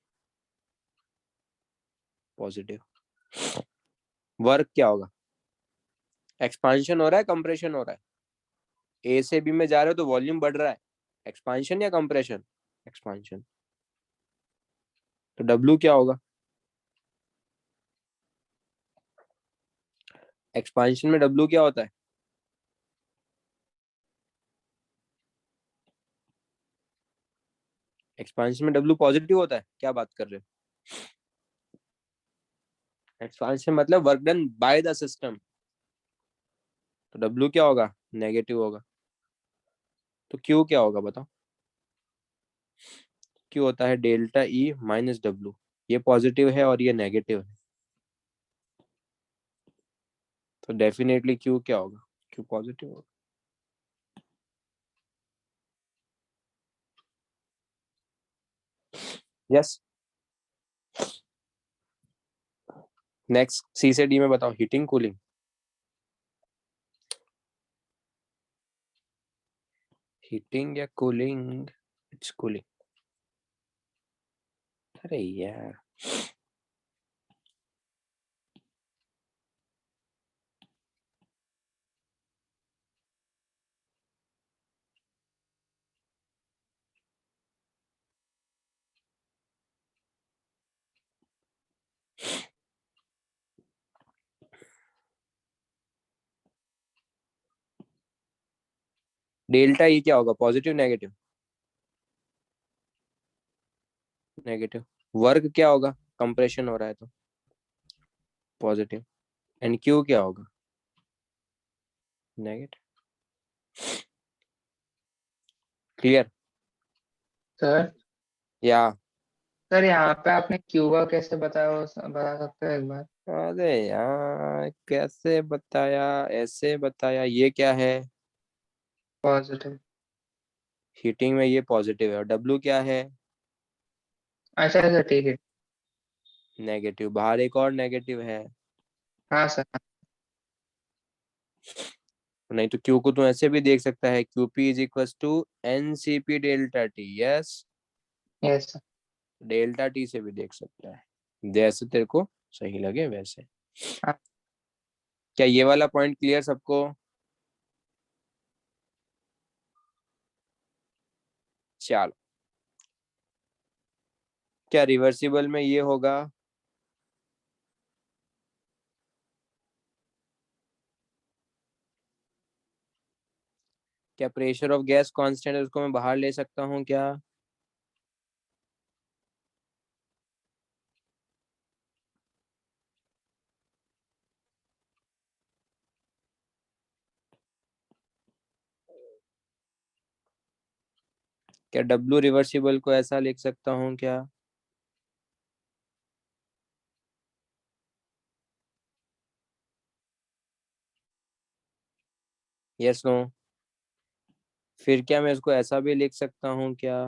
पॉजिटिव। वर्क क्या होगा? एक्सपांशन हो रहा है, कंप्रेशन हो रहा है? ए से बी में जा रहे हो तो वॉल्यूम बढ़ रहा है, एक्सपांशन या कंप्रेशन? एक्सपांशन। तो डब्ल्यू क्या होगा? एक्सपांशन में डब्ल्यू क्या होता है? एक्सपांशन में डब्ल्यू पॉजिटिव होता है, क्या बात कर रहे हो? एक्सपांशन मतलब work done by the system, तो डब्ल्यू क्या होगा? नेगेटिव होगा। तो क्यू क्या होगा बताओ? क्यू होता है डेल्टा ई माइनस डब्ल्यू। ये पॉजिटिव है और ये नेगेटिव है, तो डेफिनेटली क्यू क्या होगा? क्यू पॉजिटिव होगा। यस। नेक्स्ट, सी से डी में बताओ, हीटिंग कूलिंग? हीटिंग या कूलिंग? It's cooling. अरे यार, डेल्टा ई क्या होगा? Positive negative? नेगेटिव। वर्क क्या होगा? कंप्रेशन हो रहा है तो पॉजिटिव। एंड क्यू क्या होगा? नेगेटिव। क्लियर? सर या सर यहाँ पे आपने क्यूबा कैसे बताया वो बता सकते हो एक बार? अरे यार, कैसे बताया? ऐसे बताया। ये क्या है? पॉजिटिव। हीटिंग में ये पॉजिटिव है, और डब्ल्यू क्या है? अच्छा अच्छा ठीक है। नेगेटिव। बाहर एक और नेगेटिव है। हाँ सर। नहीं तो क्यू को तो ऐसे भी देख सकता है, Q P is equal to N C P delta T. Yes, yes sir. Delta T से भी देख सकता है, जैसे तेरे को सही लगे वैसे। हाँ। क्या ये वाला पॉइंट क्लियर सबको? चलो, क्या रिवर्सिबल में ये होगा? क्या प्रेशर ऑफ गैस कांस्टेंट है, उसको मैं बाहर ले सकता हूँ क्या? क्या डब्ल्यू रिवर्सिबल को ऐसा लिख सकता हूँ क्या? Yes no? फिर क्या मैं इसको ऐसा भी लिख सकता हूँ क्या?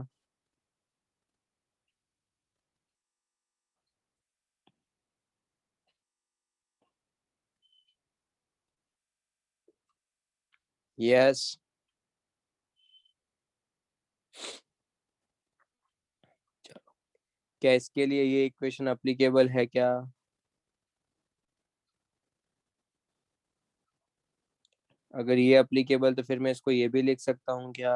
यस। क्या इसके लिए ये इक्वेशन अप्लीकेबल है क्या? अगर ये अप्लीकेबल तो फिर मैं इसको ये भी लिख सकता हूँ क्या?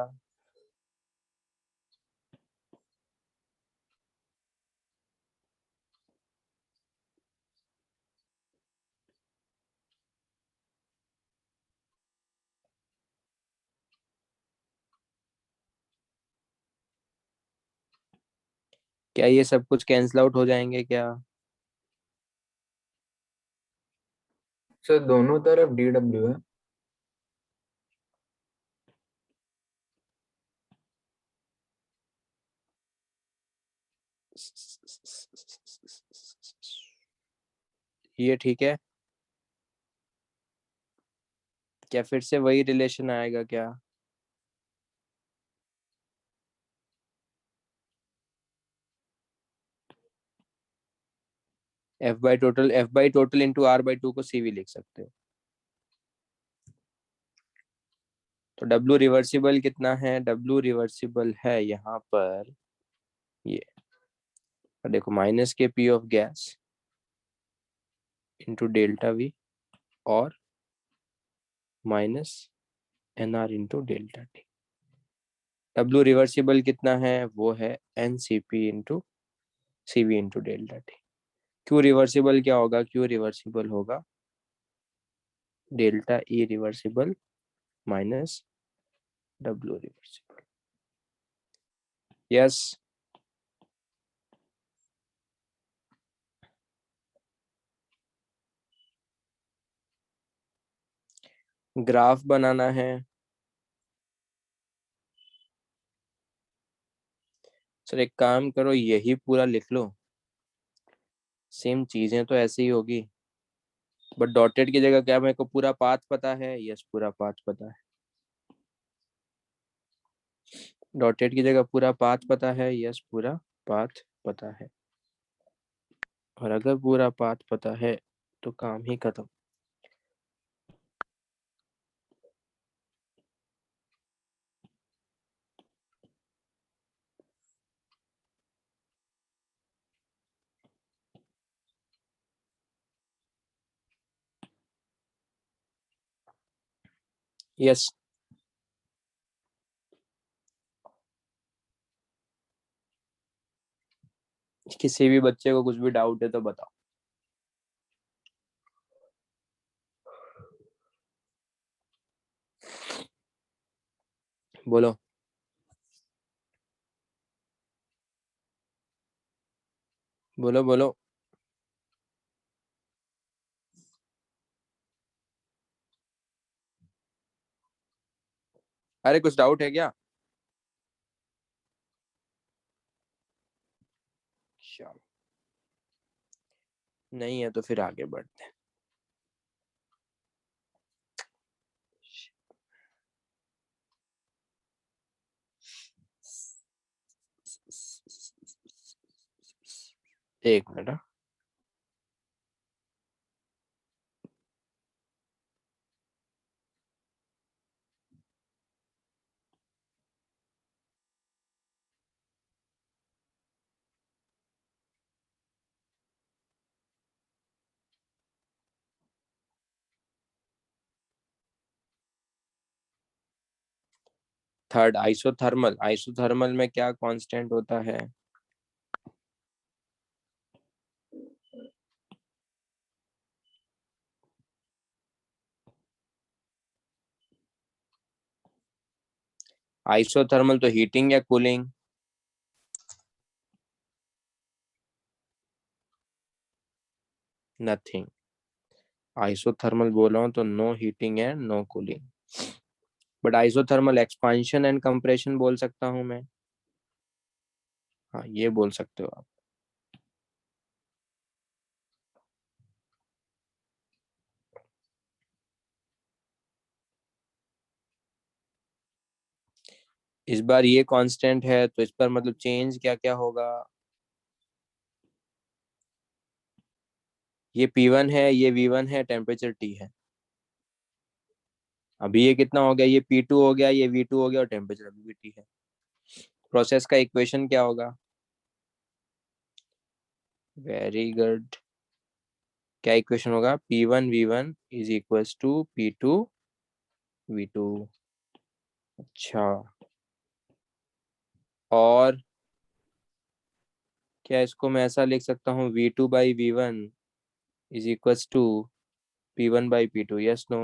क्या ये सब कुछ कैंसिल आउट हो जाएंगे क्या? सर दोनों तरफ DW है। ये ठीक है क्या? फिर से वही रिलेशन आएगा क्या? F/टोटल इंटू R/2 को CV लिख सकते हो। तो W रिवर्सिबल कितना है? W रिवर्सिबल है यहाँ पर ये, देखो माइनस के P of gas into delta V और minus NR into delta T। W reversible कितना है? वो है NCP into CV into delta T। Q reversible क्या होगा? Q रिवर्सिबल होगा delta E reversible minus W reversible. Yes. Graph बनाना है। सर एक काम करो, यही पूरा लिख लो, सेम चीजें तो ऐसे ही होगी, बट डॉटेड की जगह क्या मेरे को पूरा पाथ पता है? यस पूरा पाथ पता है। डॉटेड की जगह पूरा पाथ पता है? यस पूरा पाथ पता है। और अगर पूरा पाथ पता है तो काम ही खत्म। यस। किसी भी बच्चे को कुछ भी डाउट है तो बताओ। बोलो। बोलो बोलो। अरे कुछ डाउट है क्या? चलो नहीं है तो फिर आगे बढ़ते हैं। एक मिनट हाँ। Third isothermal. आइसोथर्मल में क्या कांस्टेंट होता है? आइसोथर्मल तो हीटिंग या कूलिंग? नथिंग। आइसोथर्मल बोल रहा हूँ तो no heating and no cooling. But isothermal expansion and compression बोल सकता हूँ मैं। हाँ ये बोल सकते हो आप। इस बार ये कांस्टेंट है तो इस पर मतलब चेंज क्या क्या होगा? ये P1 है, ये V1 है, टेम्परेचर T है। अभी ये कितना हो गया? ये P2 हो गया, ये V2 हो गया और टेम्परेचर अभी भी T है। प्रोसेस का इक्वेशन क्या होगा? Very good. क्या इक्वेशन होगा? P1 V1 is equal to P2 V2। अच्छा। और क्या इसको मैं ऐसा लिख सकता हूँ V2/V1 is equal to P1/P2? Yes no?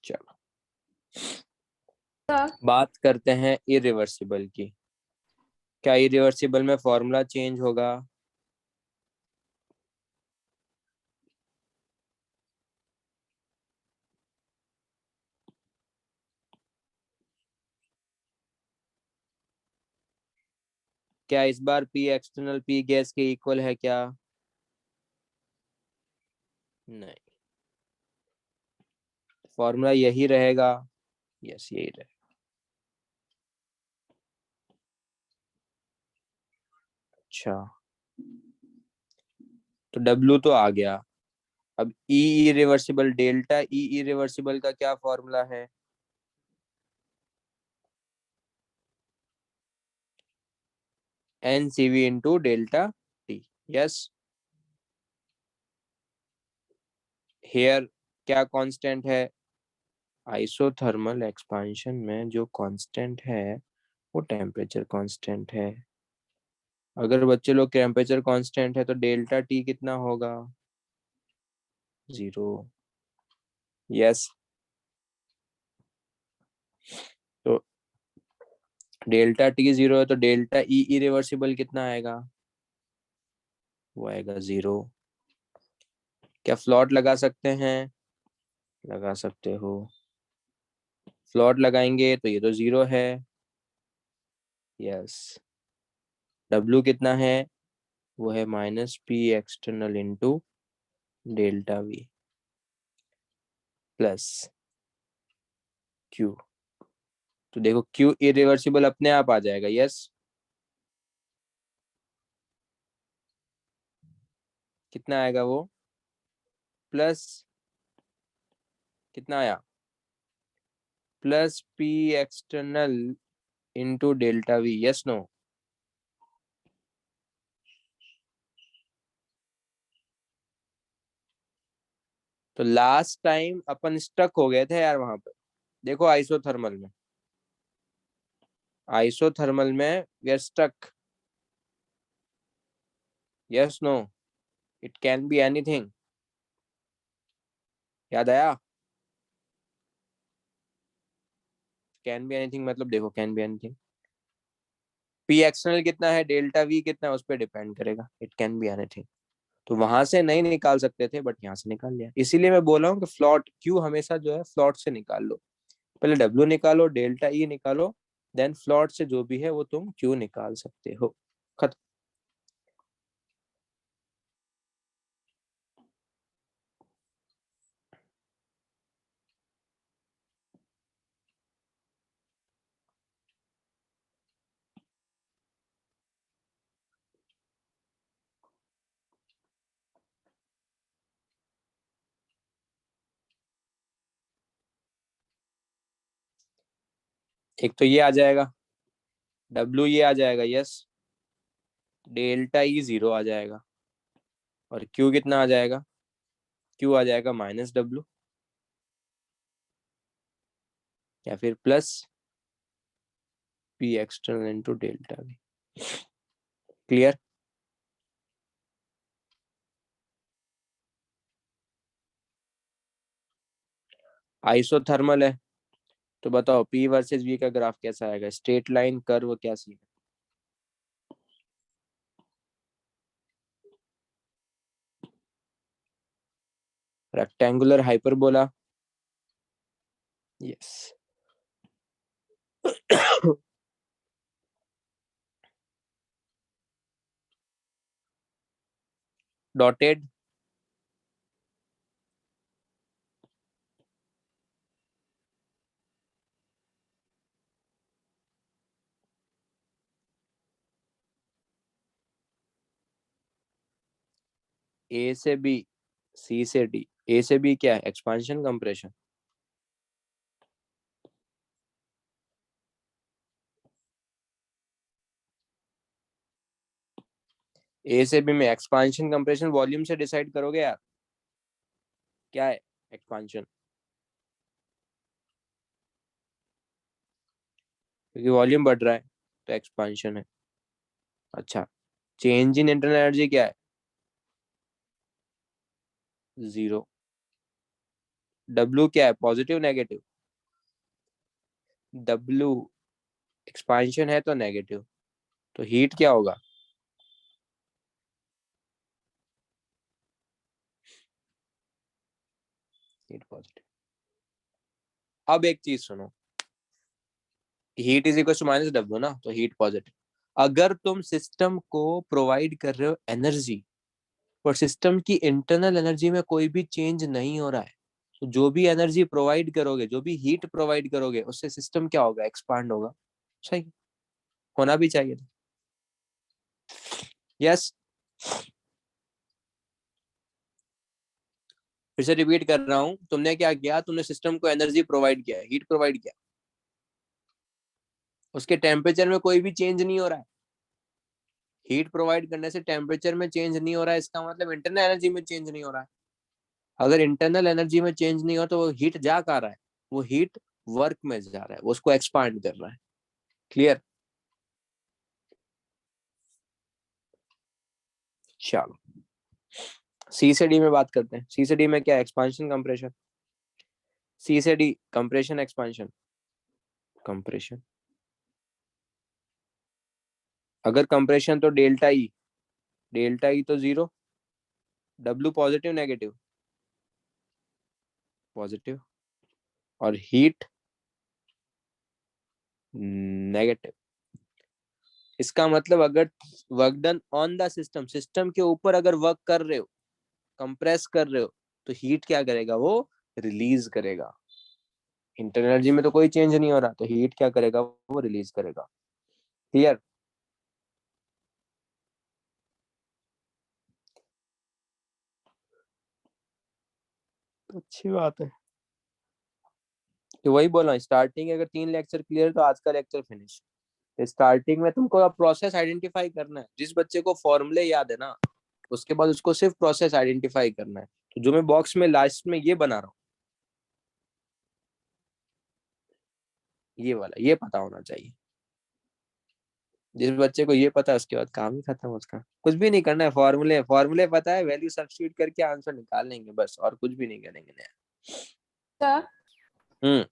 चलो बात करते हैं इरिवर्सिबल की। क्या इरिवर्सिबल में फॉर्मूला चेंज होगा? क्या इस बार पी एक्सटर्नल पी गैस के इक्वल है क्या? नहीं। फॉर्मूला यही रहेगा। यस, यही रहेगा। अच्छा, तो W तो आ गया। अब E irreversible, delta E irreversible का क्या फॉर्मूला है? NCV into delta T. Yes. Here क्या कांस्टेंट है? आइसोथर्मल एक्सपांशन में जो कांस्टेंट है वो टेम्परेचर कांस्टेंट है। अगर बच्चे लोग टेम्परेचर कांस्टेंट है तो डेल्टा टी कितना होगा? 0। यस। तो डेल्टा टी 0 है तो डेल्टा ई इरिवर्सिबल कितना आएगा? वो आएगा 0। क्या फ्लॉट लगा सकते हैं? लगा सकते हो। फ्लॉट लगाएंगे तो ये तो 0 है। यस। W कितना है? वो है -P external into delta V plus Q। तो देखो Q इरिवर्सिबल अपने आप आ जाएगा। यस। कितना आएगा वो? प्लस कितना आया? +P external into delta V। Yes no? तो लास्ट टाइम अपन स्टक हो गए थे यार वहां पे। देखो आइसोथर्मल में we are stuck. Yes no? It can be anything. याद आया? कैन बी एनीथिंग मतलब देखो, can be anything. P external कितना है, डेल्टा वी कितना है, उस पर डिपेंड करेगा। It can be anything. तो वहां से नहीं निकाल सकते थे बट यहाँ से निकाल लिया। इसीलिए मैं बोला हूँ कि फ्लॉट क्यू हमेशा जो है फ्लॉट से निकाल लो। पहले डब्ल्यू निकालो, डेल्टा ई निकालो, देन फ्लॉट से जो भी है वो तुम क्यू निकाल सकते हो। खत्म। एक तो ये आ जाएगा, डब्ल्यू ये आ जाएगा। यस। डेल्टा ई 0 आ जाएगा। और क्यू कितना आ जाएगा? क्यू आ जाएगा -W या फिर +P external into delta V. Clear? Isothermal है तो बताओ P वर्सेस V का ग्राफ कैसा आएगा? स्ट्रेट लाइन, कर्व, क्या scene? Rectangular, hyperbola? Yes. Dotted? A से B, C से D। A से B क्या है? Expansion, compression? A से B में एक्सपांशन कंप्रेशन वॉल्यूम से डिसाइड करोगे यार। क्या है एक्सपांशन? क्योंकि वॉल्यूम बढ़ रहा है तो एक्सपांशन है। अच्छा, चेंज इन इंटरनल एनर्जी क्या है? 0। W क्या है? Positive, negative? W एक्सपांशन है तो नेगेटिव, तो हीट क्या होगा? Heat positive. अब एक चीज सुनो, heat is equal to minus W ना, तो हीट पॉजिटिव। अगर तुम सिस्टम को प्रोवाइड कर रहे हो एनर्जी और सिस्टम की इंटरनल एनर्जी में कोई भी चेंज नहीं हो रहा है, तो जो भी एनर्जी प्रोवाइड करोगे, जो भी हीट प्रोवाइड करोगे, उससे सिस्टम क्या होगा? एक्सपांड होगा। सही, होना भी चाहिए था। यस, फिर से रिपीट कर रहा हूं, तुमने क्या किया? तुमने सिस्टम को एनर्जी प्रोवाइड किया, हीट प्रोवाइड किया, उसके टेम्परेचर में कोई भी चेंज नहीं हो रहा है। हीट प्रोवाइड करने से टेम्परेचर में चेंज नहीं हो रहा है, इसका मतलब इंटरनल एनर्जी में चेंज नहीं हो रहा है। अगर इंटरनल एनर्जी में चेंज नहीं हो तो वो हीट जा कहाँ रहा है? वो हीट वर्क में जा रहा है, वो उसको एक्सपांड कर रहा है। क्लियर? चलो सी से डी में बात करते हैं। सी से डी में क्या? Expansion, compression. सी से डी कंप्रेशन, एक्सपांशन, कंप्रेशन। अगर कंप्रेशन तो डेल्टा ई, डेल्टा ई तो zero. W positive, negative? Positive. और हीट नेगेटिव। इसका मतलब अगर work done on the system, system के ऊपर अगर वर्क कर रहे हो, कंप्रेस कर रहे हो, तो हीट क्या करेगा? वो रिलीज करेगा। इंटरनल एनर्जी में तो कोई चेंज नहीं हो रहा, तो हीट क्या करेगा? वो रिलीज करेगा। क्लियर? तो अच्छी बात है। तो वही बोला, स्टार्टिंग अगर 3 लेक्चर क्लियर तो आज का लेक्चर फिनिश। स्टार्टिंग में तुमको प्रोसेस आइडेंटिफाई करना है। जिस बच्चे को फॉर्मूले याद है ना, उसके बाद उसको सिर्फ प्रोसेस आइडेंटिफाई करना है। तो जो मैं बॉक्स में लास्ट में ये बना रहा हूँ, ये वाला, ये पता होना चाहिए। जिस बच्चे को ये पता है, उसके बाद काम ही खत्म, उसका कुछ भी नहीं करना है। फॉर्मूले फॉर्मूले पता है, वैल्यू सब्स्टिट्यूट करके आंसर निकाल लेंगे बस, और कुछ भी नहीं करेंगे नया। सर, हम्म।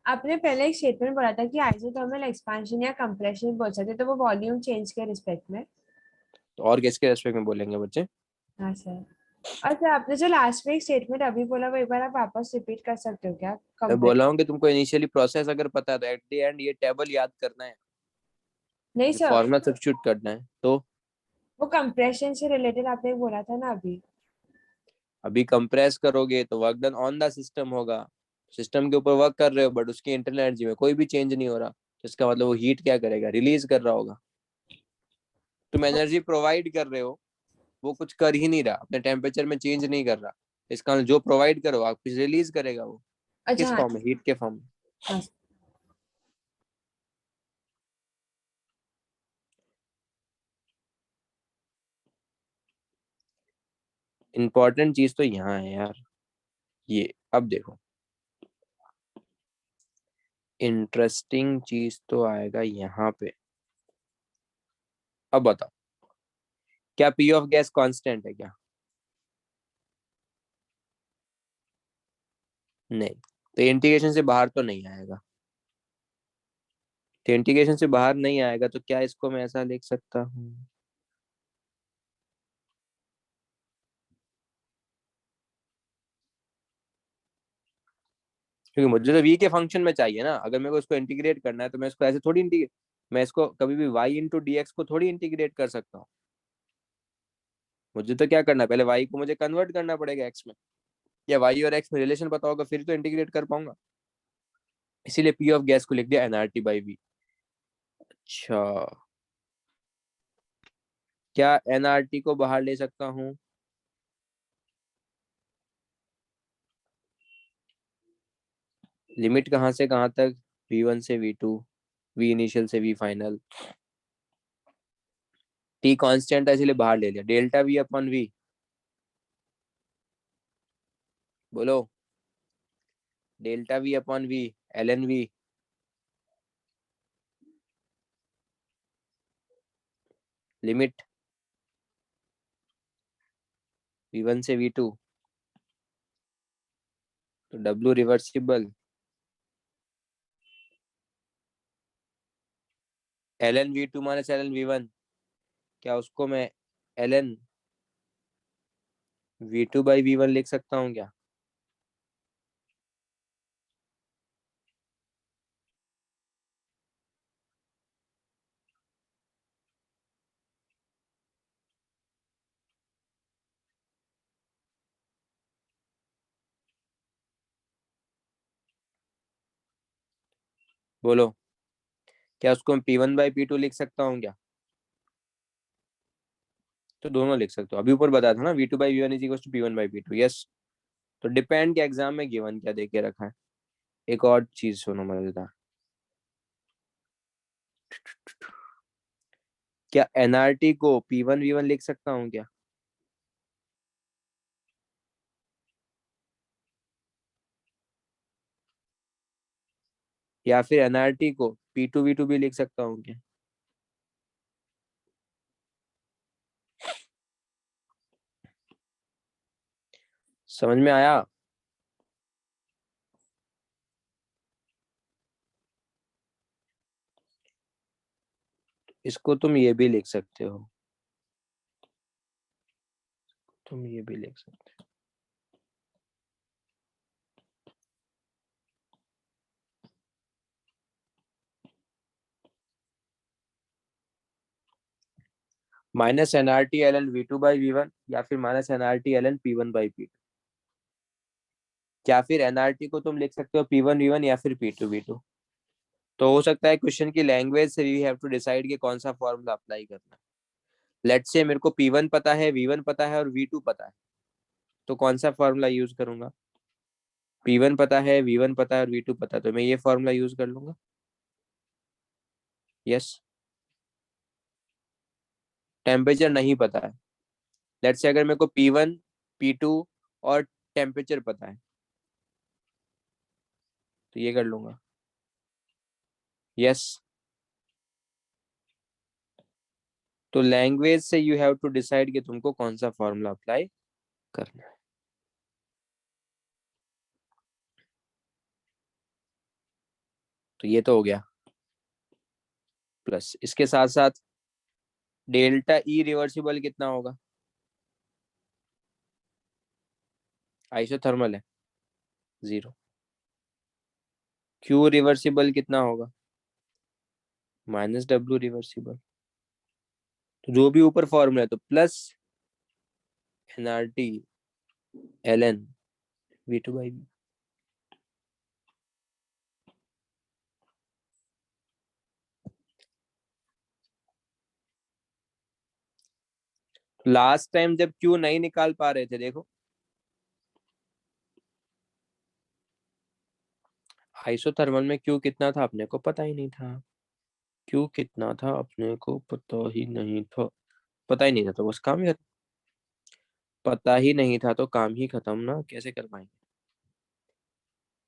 आपने पहले एक स्टेटमेंट बोला था कि आइसोथर्मल एक्सपांशन या कंप्रेशन बोल सकते, तो वो वॉल्यूम चेंज के रिस्पेक्ट में। तो और किसके रेस्पेक्ट में बोलेंगे बच्चे? हाँ सर। और सर, आपने जो लास्ट में एक स्टेटमेंट अभी बोला, वो एक बार आप वापस रिपीट कर सकते हो क्या? मैं बोला हूँ कि तुमको इनिशियली प्रोसेस अगर पता है तो एट द एंड ये टेबल याद करना है, नहीं ये सर, फॉर्मूला सब्स्टिट्यूट करना है। तो वो कंप्रेशन से रिलेटेड आपने बोला था ना अभी। अभी कंप्रेस करोगे तो work done on the system होगा। सिस्टम के ऊपर वर्क कर रहे हो, बट उसकी इंटरनल एनर्जी में कोई भी चेंज नहीं हो रहा, तो इसका मतलब वो हीट क्या करेगा? रिलीज कर रहा होगा। तुम एनर्जी प्रोवाइड कर रहे हो, वो कुछ कर ही नहीं रहा, अपने टेम्परेचर में चेंज नहीं कर रहा, इसका मतलब जो प्रोवाइड करो आप रिलीज करेगा वो। अच्छा किस हाँ। फॉर्म में? हीट के फॉर्म में। हाँ इंपॉर्टेंट चीज तो यहाँ है यार, ये अब देखो, इंटरेस्टिंग चीज तो आएगा यहाँ पे। अब बताओ, क्या पी ऑफ गैस कांस्टेंट है क्या? नहीं, तो इंटीग्रेशन से बाहर तो नहीं आएगा। तो इंटीग्रेशन से बाहर नहीं आएगा, तो क्या इसको मैं ऐसा लिख सकता हूँ? क्योंकि मुझे तो वी के फंक्शन में चाहिए ना। अगर मेरे को इसको इंटीग्रेट करना है तो मैं इसको ऐसे थोड़ी इंटीग्रेट, मैं इसको कभी भी y इंटू डी एक्स को थोड़ी इंटीग्रेट कर सकता हूँ। मुझे तो क्या करना है, पहले y को मुझे कन्वर्ट करना पड़ेगा x में, या y और x में रिलेशन पता होगा, फिर तो इंटीग्रेट कर पाऊंगा। इसीलिए पी ऑफ गैस को लिख दिया एनआरटी बाई वी। अच्छा, क्या एनआरटी को बाहर ले सकता हूँ? लिमिट कहाँ से कहाँ तक? v1 से v2, v इनिशियल से v फाइनल। t कांस्टेंट है इसलिए बाहर ले लिया, डेल्टा v अपॉन v। बोलो, delta v upon v, ln v। Limit v1 से v2, तो w reversible ln v2 minus ln v1, क्या उसको मैं ln v2 बाई v1 लिख सकता हूँ क्या? बोलो, क्या उसको मैं p1 बाई p2 लिख सकता हूँ क्या? तो दोनों लिख सकते हो, अभी ऊपर बताया था ना v2 by v1 is equal to p1 by p2, yes. तो डिपेंड के एग्जाम में गिवन क्या दे के रखा है, एक और चीज सुनो मजेदार। क्या एनआरटी को p1 v1 लिख सकता हूँ क्या? या फिर एनआरटी को p2 v2 भी लिख सकता हूँ क्या? समझ में आया? इसको तुम ये भी लिख सकते हो, तुम ये भी लिख सकते हो। Minus NRT L N V two by V one, या फिर minus NRT L N P one by P two, या फिर एनआरटी को तुम लिख सकते हो पी वन वी वन या फिर पी टू वी टू। तो हो सकता है क्वेश्चन की लैंग्वेज से वी हैव टू डिसाइड कि कौन सा फॉर्मूला अप्लाई करना है। लेट्स से मेरे को पी वन पता है, वी वन पता है और वी टू पता है, तो कौन सा फॉर्मूला यूज करूंगा? पी वन पता है, वी वन पता है और वी टू पता है, तो मैं ये फॉर्मूला यूज कर लूंगा, यस। टेम्परेचर नहीं पता है, लेट्स से अगर मेरे को पी वन, पी टू और टेम्परेचर पता है, तो ये कर लूंगा, यस। तो लैंग्वेज से यू हैव टू डिसाइड कि तुमको कौन सा फॉर्मूला अप्लाई करना है। तो ये तो हो गया, प्लस इसके साथ साथ डेल्टा ई रिवर्सिबल कितना होगा? आइसोथर्मल है, 0। क्यू रिवर्सिबल कितना होगा? Minus W reversible. तो जो भी ऊपर फॉर्मूला है तो plus NRT L N V two by V. Last time जब क्यू नहीं निकाल पा रहे थे, देखो आइसोथर्मल में क्यू कितना था अपने को पता ही नहीं था, क्यू कितना था अपने को पता ही नहीं था, पता ही नहीं था तो बस काम ही खत्म। पता ही नहीं था तो काम ही खत्म ना, कैसे कर पाएंगे?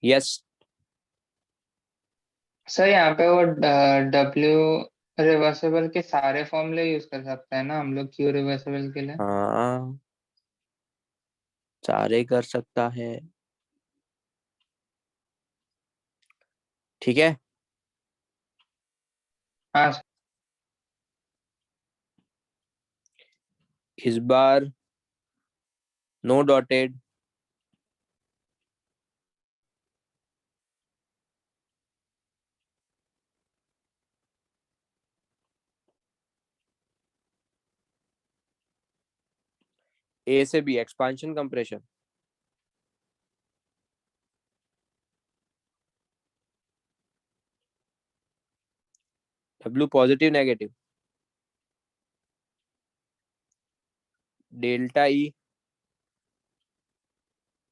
यस। सर यहाँ पे वो डब्ल्यू रिवर्सिबल के सारे फॉर्मूले यूज कर सकते हैं ना हम लोग क्यू रिवर्सिबल के लिए? हाँ, सारे कर सकता है, ठीक है। हाँ सर। इस बार नो डॉटेड, ए से B expansion compression, W positive negative, delta E,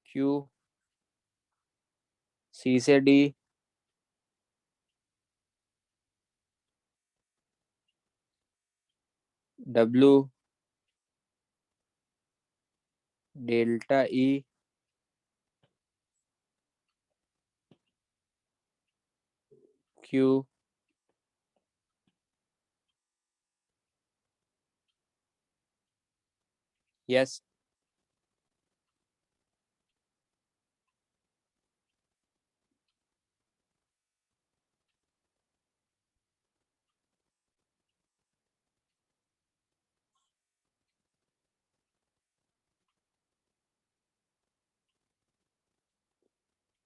Q, C से D, W, delta E, Q, yes.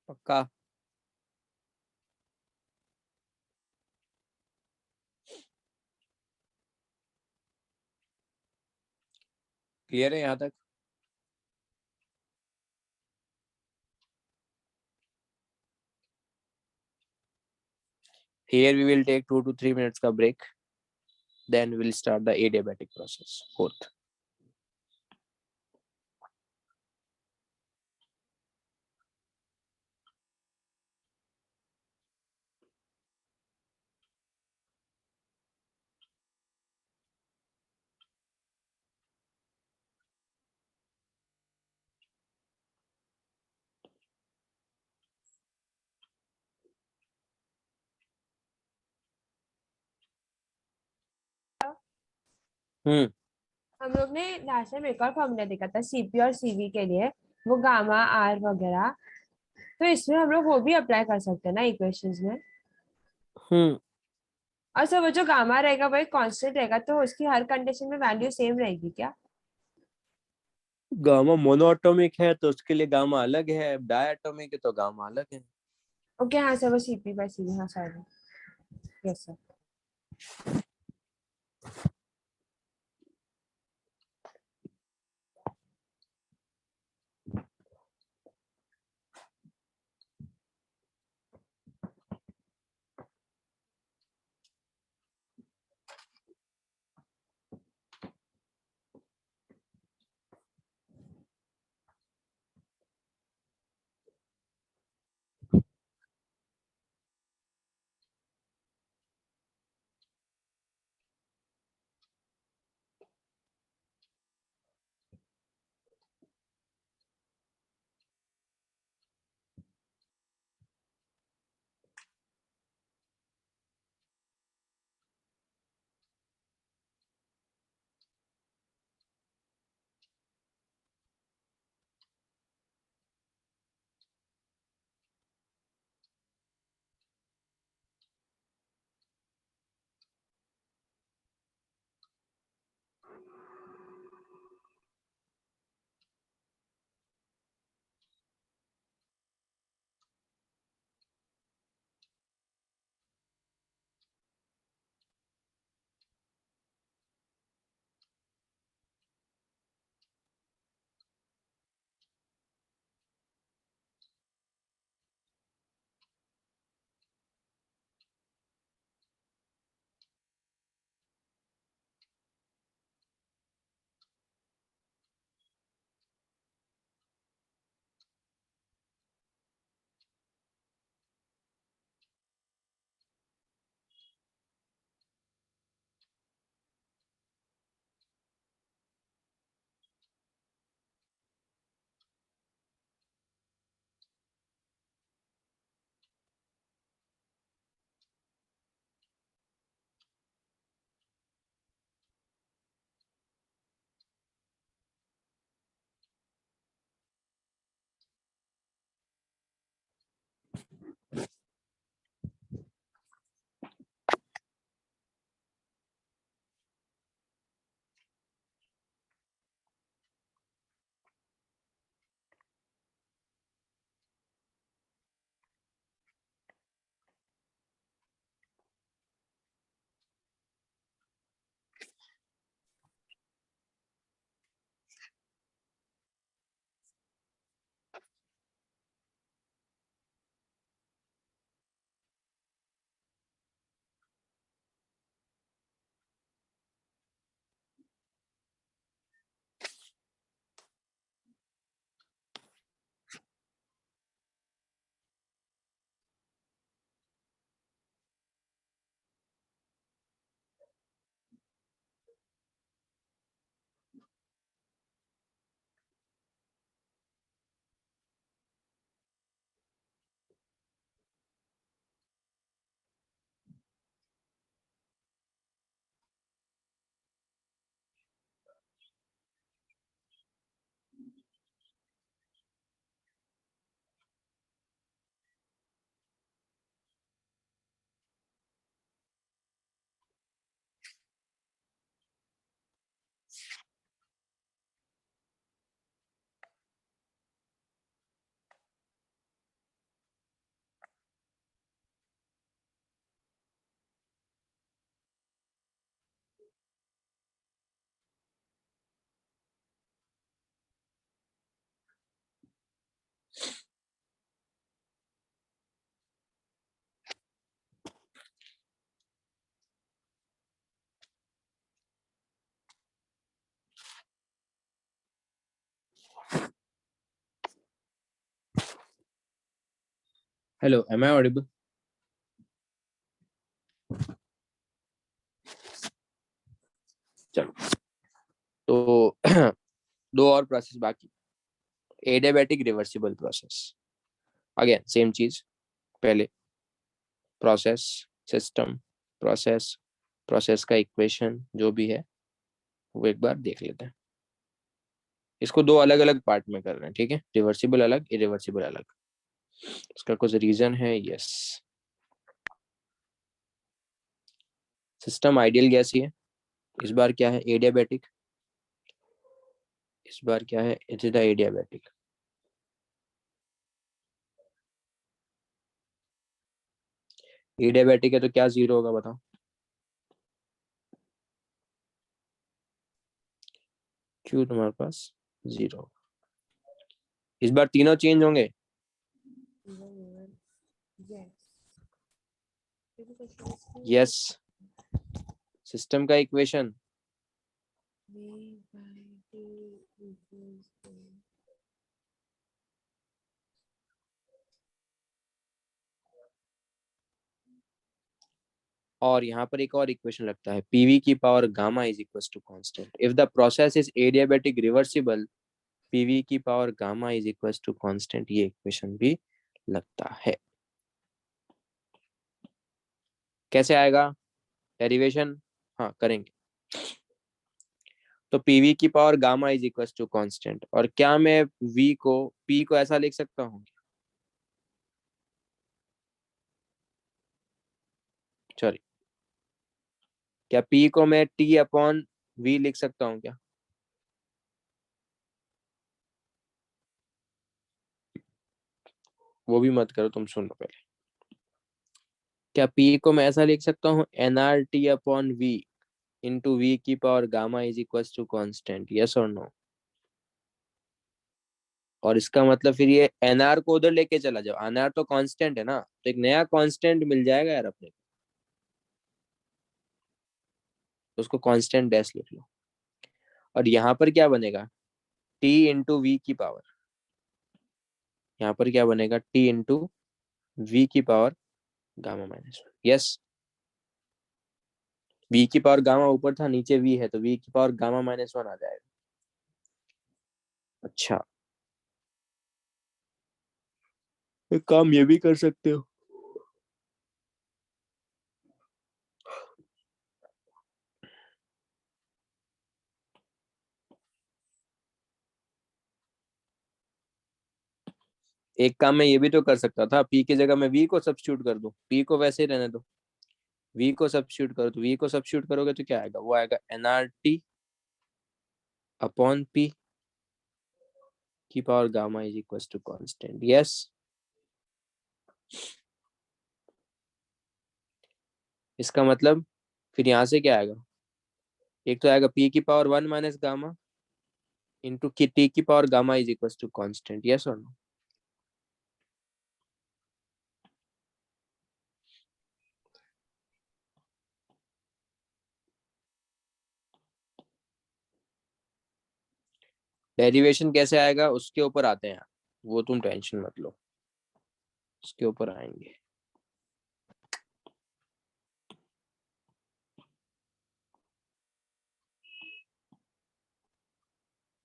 पक्का? क्लियर है यहाँ तक? Here we will take 2 to 3 minutes का break. Then we'll start the adiabatic process. Both. हम्म हम लोग ने last time एक और फॉर्मूला देखा था सीपी और सीवी के लिए, वो गामा आर वगैरह, तो इसमें हम लोग वो भी अप्लाई कर सकते हैं ना इक्वेशंस में। हम्म और सर वो जो गामा रहेगा वो एक कांस्टेंट रहेगा, तो उसकी हर कंडीशन में वैल्यू सेम रहेगी क्या? गामा मोनोएटॉमिक है तो उसके लिए गामा अलग है, डायटॉमिक है तो गामा अलग है। ओके हाँ सर, वो सीपी बाय सीवी, हाँ sorry, yes sir. Hello, am I audible? चलो, तो दो और प्रोसेस बाकी। Adiabatic reversible process, again same चीज। पहले प्रोसेस, सिस्टम, प्रोसेस, प्रोसेस का इक्वेशन जो भी है वो एक बार देख लेते हैं। इसको दो अलग अलग पार्ट में कर रहे हैं, ठीक है? रिवर्सिबल अलग, इरिवर्सिबल अलग। इसका कुछ रीजन है, यस। सिस्टम आइडियल गैस ही है। इस बार क्या है? एडियाबैटिक। इस बार क्या है? It is the adiabatic. Adiabatic है तो क्या जीरो होगा बताओ? क्यों तुम्हारे पास जीरो? इस बार तीनों चेंज होंगे। यस। सिस्टम का इक्वेशन और यहाँ पर एक और इक्वेशन लगता है, पीवी की power gamma is equal to constant if the process is adiabatic reversible, PV की power gamma is equal to constant. ये इक्वेशन भी लगता है। कैसे आएगा डेरिवेशन? हाँ करेंगे। तो पीवी की power gamma is equal to constant, और क्या मैं वी को, पी को ऐसा लिख सकता हूँ? सॉरी, क्या पी को मैं टी अपॉन वी लिख सकता हूँ क्या? वो भी मत करो, तुम सुन लो पहले। क्या पी को मैं ऐसा लिख सकता हूँ, N R T upon V into V की power gamma is equal to constant? Yes और नो? और इसका मतलब फिर ये एन आर को उधर लेके चला जाओ, एन आर तो कांस्टेंट है ना, तो एक नया कांस्टेंट मिल जाएगा यार अपने को, तो उसको कांस्टेंट डैश लिख लो। और यहाँ पर क्या बनेगा? टी इंटू वी की पावर, यहाँ पर क्या बनेगा? टी इंटू वी की power gamma minus one. Yes, V की पावर गामा ऊपर था, नीचे वी है, तो वी की पावर गामा माइनस वन आ जाएगा। अच्छा, एक काम ये भी कर सकते हो, एक काम मैं ये भी तो कर सकता था, पी की जगह मैं वी को सब्स्टिट्यूट कर दूं, पी को वैसे ही रहने दो, वी को सब्स्टिट्यूट करो, तो वी को सब्स्टिट्यूट करोगे तो क्या आएगा? वो आएगा एनआरटी अपॉन पी की power gamma is equal to constant. Yes, इसका मतलब फिर यहाँ से क्या आएगा? एक तो आएगा पी की power one minus gamma into की टी की power gamma is equal to constant. Yes और नो? डेरिवेशन कैसे आएगा उसके ऊपर आते हैं, वो तुम टेंशन मत लो, उसके ऊपर आएंगे।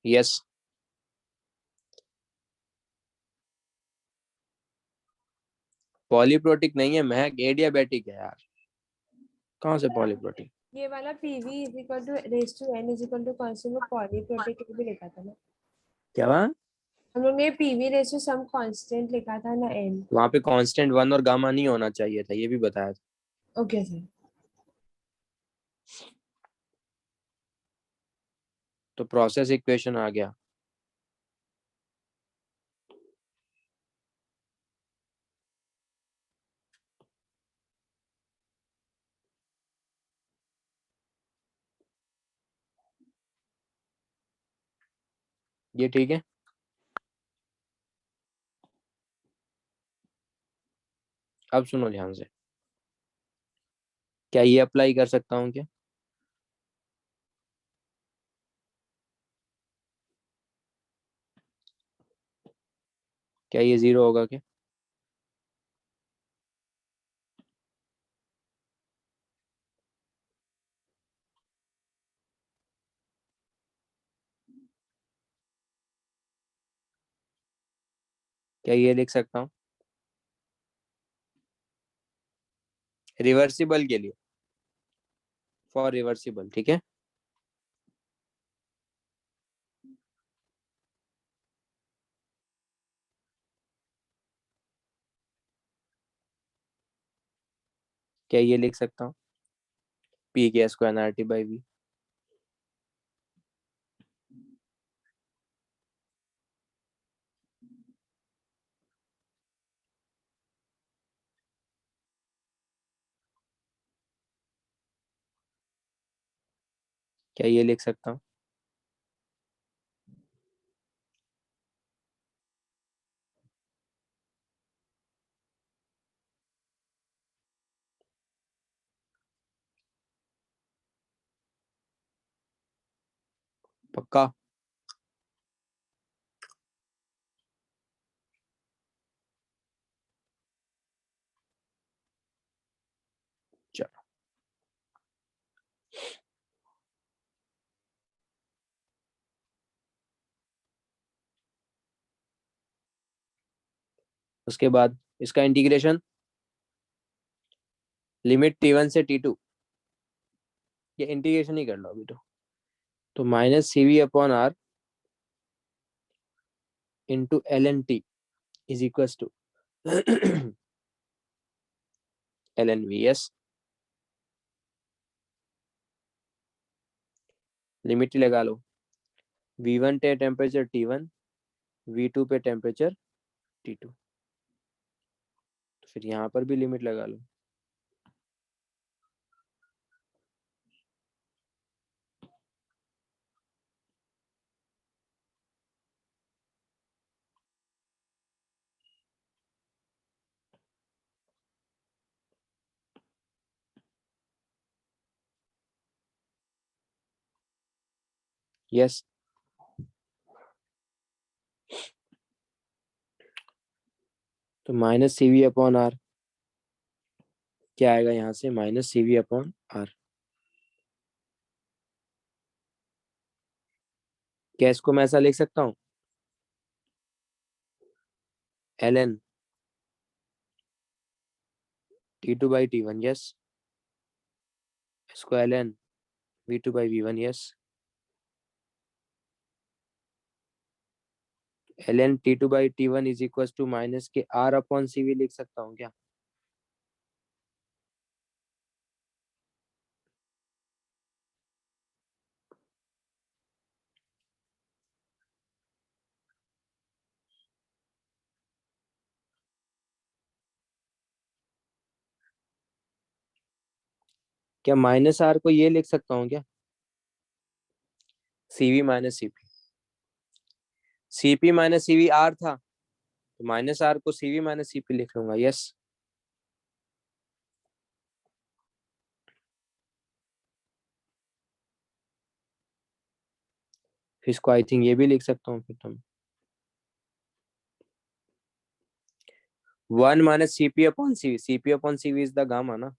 यस, पॉलीप्रोटिक नहीं है महक, एडियाबैटिक है यार। कहाँ से पॉलीप्रोटिक? ये वाला PV is equal to raise to N is equal to constant में पॉलीप्रोटिक भी लिखा था ना क्या वहाँ? हम लोग ने? PV raise to some constant लिखा था ना, एन। वहां पे कांस्टेंट वन और गामा नहीं होना चाहिए था, ये भी बताया था। Okay sir. तो प्रोसेस इक्वेशन आ गया। ये ठीक है। अब सुनो ध्यान से, क्या ये अप्लाई कर सकता हूँ क्या? क्या ये 0 होगा क्या? क्या ये लिख सकता हूँ रिवर्सिबल के लिए, फॉर रिवर्सिबल, ठीक है? क्या ये लिख सकता हूँ पी के एस को एनआरटी बाई वी? क्या ये लिख सकता हूँ? पक्का? चलो, उसके बाद इसका इंटीग्रेशन लिमिट T1 से T2, ये इंटीग्रेशन ही कर लो अभी तो minus C V upon R into L N T is equal to L N V S. Limit लगा लो, V1 पे टेम्परेचर T1, V2 पे टेम्परेचर T2, तो फिर यहाँ पर भी लिमिट लगा लो। यस, तो minus C V upon R क्या आएगा यहाँ से, minus C V upon R. क्या इसको मैं ऐसा लिख सकता हूँ, L N T2 by T1, yes. इसको L N V2 by V1, yes. L N T2 by T1 is equal to minus के आर अपॉन सी वी लिख सकता हूँ क्या? क्या माइनस आर को ये लिख सकता हूँ क्या, CV minus CP? CP minus CV R था, तो माइनस आर को सीवी माइनस सीपी लिख लूंगा, यस। इसको आई थिंक ये भी लिख सकता हूँ फिर तो, 1 minus CP upon CV, CP upon CV is the gamma ना।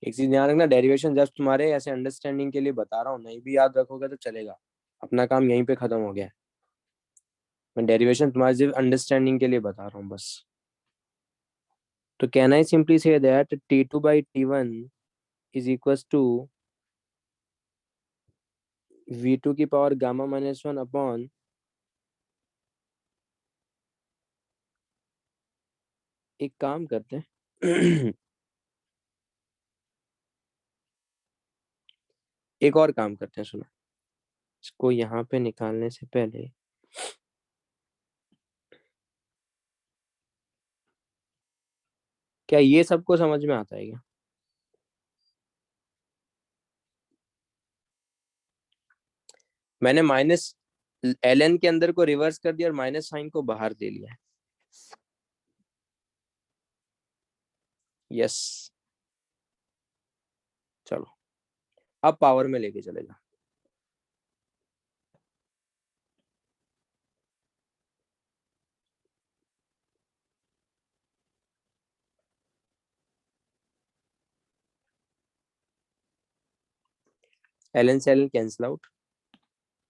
एक चीज ध्यान रखना, डेरिवेशन जस्ट तुम्हारे ऐसे अंडरस्टैंडिंग के लिए बता रहा हूँ, नहीं भी याद रखोगे तो चलेगा, अपना काम यहीं पे खत्म हो गया है। मैं डेरिवेशन तुम्हारे सिर्फ अंडरस्टैंडिंग के लिए बता रहा हूँ बस। तो can I simply say that T2 by T1 is equal to V2 की पावर गामा माइनस 1 अपॉन एक काम करते हैं एक और काम करते हैं, सुनो, इसको यहाँ पे निकालने से पहले क्या ये सबको समझ में आता है क्या? मैंने माइनस एल एन के अंदर को रिवर्स कर दिया और माइनस साइन को बाहर दे लिया है। यस, चलो अब पावर में लेके चले जाओ। ln से ln कैंसिल आउट,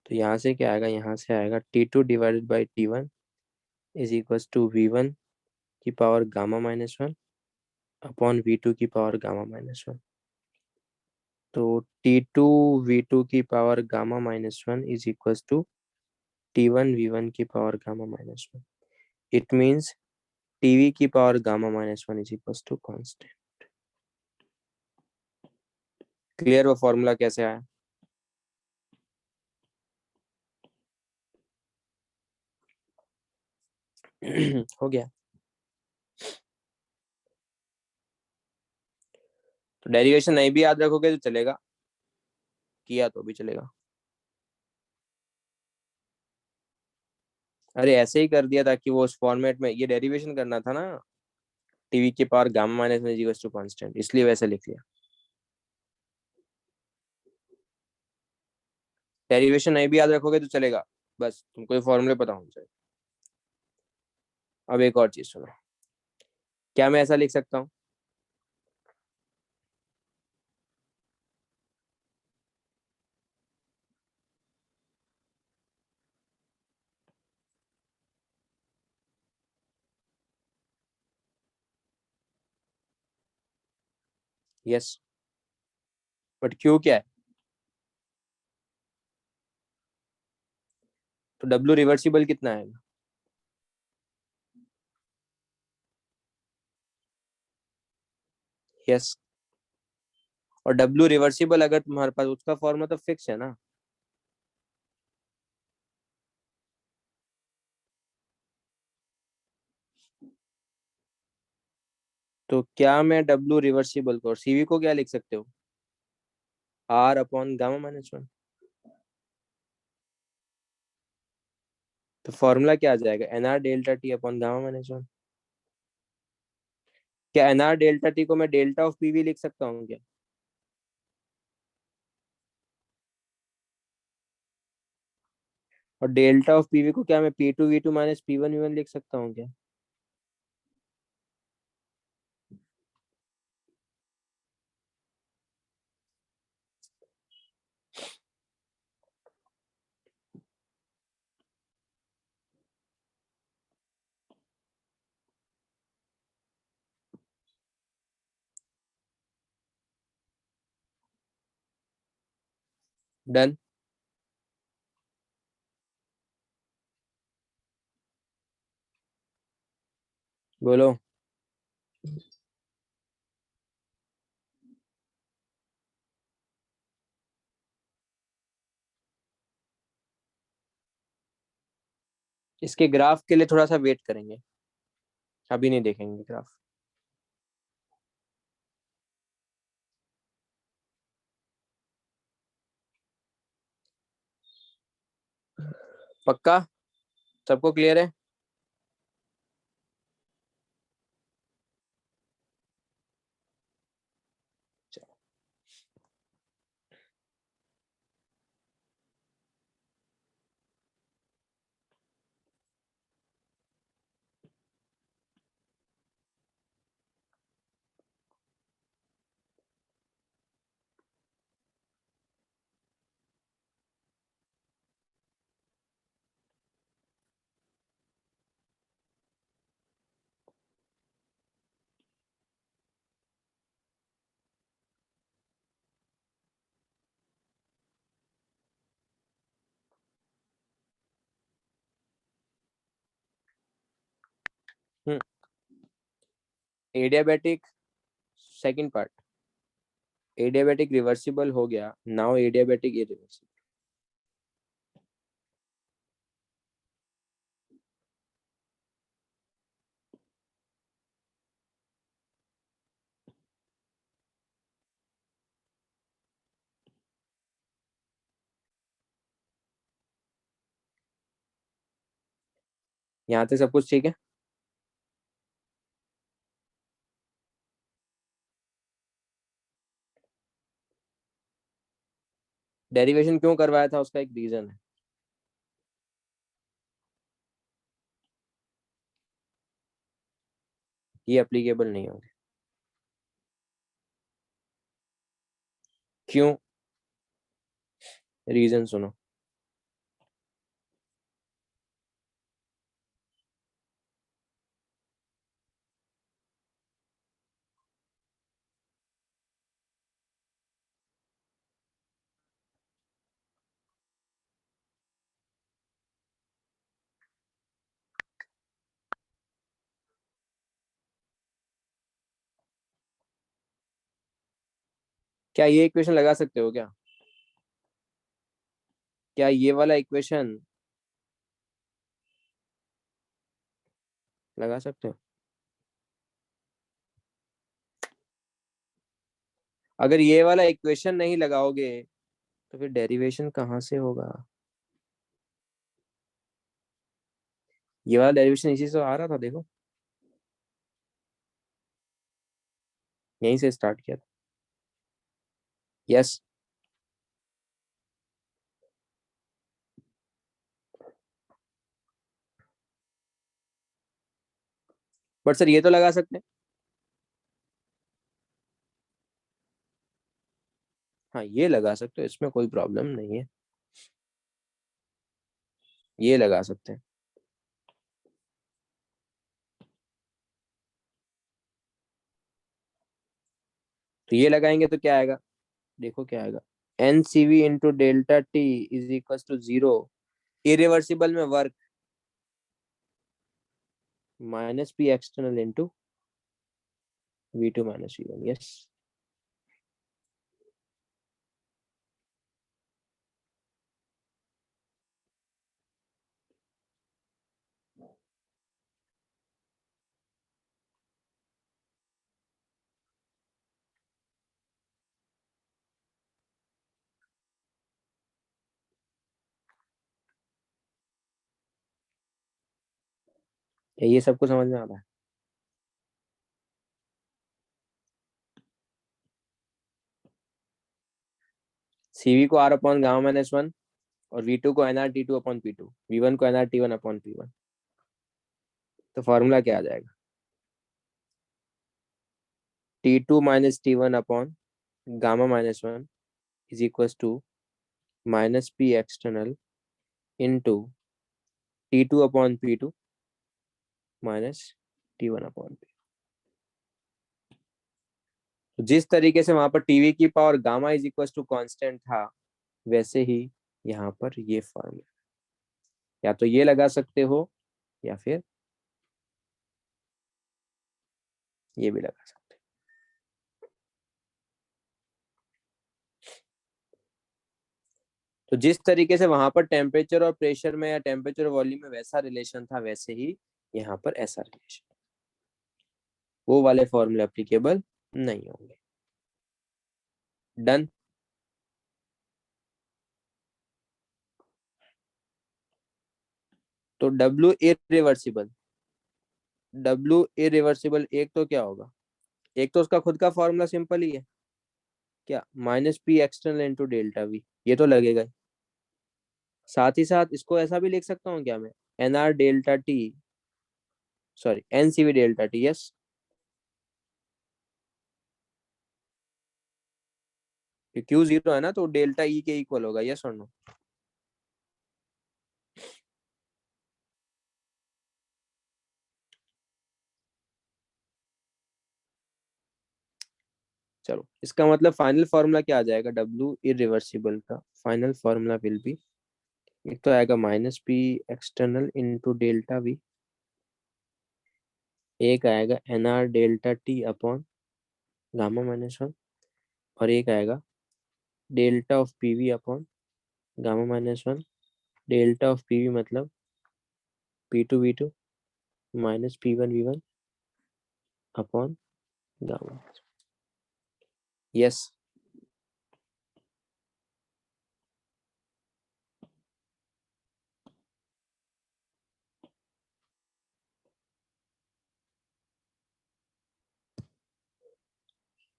तो यहाँ से क्या आएगा, यहाँ से आएगा T2 divided by T1 is equal to V1 की power gamma minus one upon V2 की पावर गामा माइनस वन। तो T2 V2 की power gamma minus one is equal to T1 V1 की power gamma minus one. It means TV की power gamma minus one is equal to constant. Clear वो formula कैसे आया? हो गया। तो डेरिवेशन नहीं भी याद रखोगे तो चलेगा, किया तो भी चलेगा। अरे ऐसे ही कर दिया ताकि वो उस फॉर्मेट में, ये डेरिवेशन करना था ना, टीवी की power gamma minus one is to constant, इसलिए वैसे लिख लिया। डेरिवेशन नहीं भी याद रखोगे तो चलेगा, बस तुमको ये फॉर्मूले पता होना चाहिए। अब एक और चीज सुनो, क्या मैं ऐसा लिख सकता हूँ, यस, बट क्यू क्या है? तो डब्ल्यू रिवर्सिबल कितना है? यस, और डब्ल्यू रिवर्सिबल अगर तुम्हारे पास, उसका फॉर्मूला तो फिक्स है ना। तो क्या मैं डब्ल्यू रिवर्सिबल को और सीवी को क्या लिख सकते हो, R upon gamma minus one. तो फॉर्मूला क्या आ जाएगा, NR delta T upon gamma minus one. क्या एनआर डेल्टा टी को मैं डेल्टा ऑफ पीवी लिख सकता हूँ क्या? और डेल्टा ऑफ पीवी को क्या मैं P2 V2 minus P1 V1 लिख सकता हूँ क्या? डन। बोलो। इसके ग्राफ के लिए थोड़ा सा वेट करेंगे, अभी नहीं देखेंगे ग्राफ। पक्का सबको क्लियर है? Adiabatic second part, adiabatic reversible हो गया, नाउ एडियाबैटिक इरिवर्सिबल। यहाँ तक सब कुछ ठीक है? डेरिवेशन क्यों करवाया था उसका एक रीजन है। ये एप्लीकेबल नहीं होंगे। क्यों? रीजन सुनो। क्या ये इक्वेशन लगा सकते हो क्या? क्या ये वाला इक्वेशन लगा सकते हो? अगर ये वाला इक्वेशन नहीं लगाओगे तो फिर डेरिवेशन कहाँ से होगा? ये वाला डेरिवेशन इसी से आ रहा था, देखो यहीं से स्टार्ट किया था। यस। बट सर ये तो लगा सकते हैं। हाँ ये लगा सकते हो, इसमें कोई प्रॉब्लम नहीं है, ये लगा सकते हैं। तो ये लगाएंगे तो क्या आएगा, देखो क्या आएगा। N C V into delta T is equal to 0, irreversible में work minus P external into V2 minus V1। Yes. ये सबको समझ में आ रहा है? सीवी को R अपॉन गामा माइनस 1 और V2 को NR T2 upon P2, V1 को NR T1 अपॉन P1। तो फॉर्मूला क्या आ जाएगा? T2 minus T1 upon gamma minus 1 is equal to minus P external into T2 upon P2 minus T1 upon P। तो जिस तरीके से वहां पर टीवी की power gamma is equal to constant था, वैसे ही यहाँ पर ये फॉर्मूला या तो ये लगा सकते हो या फिर ये भी लगा सकते हो। तो जिस तरीके से वहां पर टेम्परेचर और प्रेशर में या टेम्परेचर और वॉल्यूम में वैसा रिलेशन था, वैसे ही यहाँ पर ऐसा रिलेशन, वो वाले फॉर्मूले एप्लीकेबल नहीं होंगे। डन। तो W इरिवर्सिबल, W इरिवर्सिबल एक तो क्या होगा, एक तो उसका खुद का फॉर्मूला सिंपल ही है, क्या minus P external into delta we, ये तो लगेगा ही। साथ ही साथ इसको ऐसा भी लिख सकता हूँ क्या मैं, N R delta T, sorry N C V delta T. Yes. Q zero है ना, तो डेल्टा ई के इक्वल होगा। यस और नो? चलो इसका मतलब फाइनल फॉर्मूला क्या आ जाएगा, W इरिवर्सिबल का फाइनल फॉर्मूला विल बी, एक तो आएगा minus P external into delta V, एक आएगा N R delta T upon gamma minus 1, और एक आएगा delta of P V upon gamma minus 1, delta of P V मतलब P2 V2 minus P1 V1 upon gamma. Yes.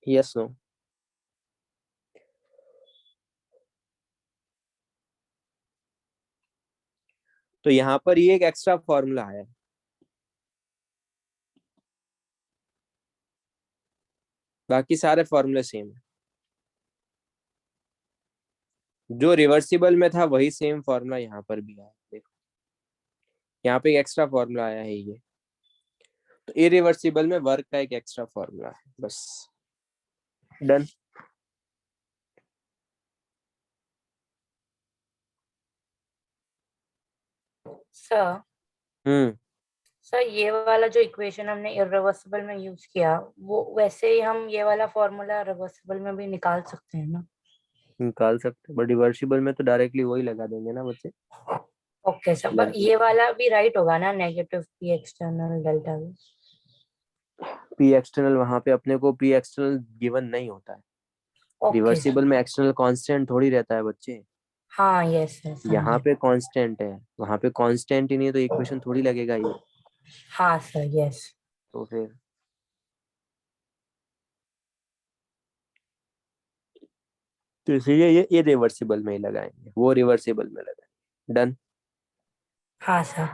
Yes no? तो यहाँ पर ये एक एक्स्ट्रा फॉर्मूला है, बाकी सारे फॉर्मूले सेम है। जो रिवर्सिबल में था वही सेम फॉर्मूला यहाँ पर भी आया, देखो यहाँ पे एक एक्स्ट्रा फॉर्मूला आया है ये। तो इरिवर्सिबल में वर्क का एक एक्स्ट्रा फॉर्मूला है, बस डन। सर हम्म सर ये वाला जो इक्वेशन हमने इरिवर्सिबल में यूज किया वो वैसे ही हम ये वाला फॉर्मूला रिवर्सिबल में भी निकाल सकते हैं ना? निकाल सकते, बट रिवर्सिबल में तो डायरेक्टली वही लगा देंगे ना बच्चे। ओके सर, पर ये वाला भी राइट होगा ना, negative P external delta we? P external वहां पे अपने को पी एक्सटर्नल गिवन नहीं होता है। ओके रिवर्सिबल में एक्सटर्नल कांस्टेंट थोड़ी रहता है बच्चे। हाँ यस यस यहाँ पे कांस्टेंट है, वहां पे कांस्टेंट ही नहीं है, तो इक्वेशन थोड़ी लगेगा ये। हाँ सर यस। तो फिर तो इसलिए ये रिवर्सिबल में ही लगाएंगे, वो रिवर्सिबल में लगाएंगे। डन। हाँ सर।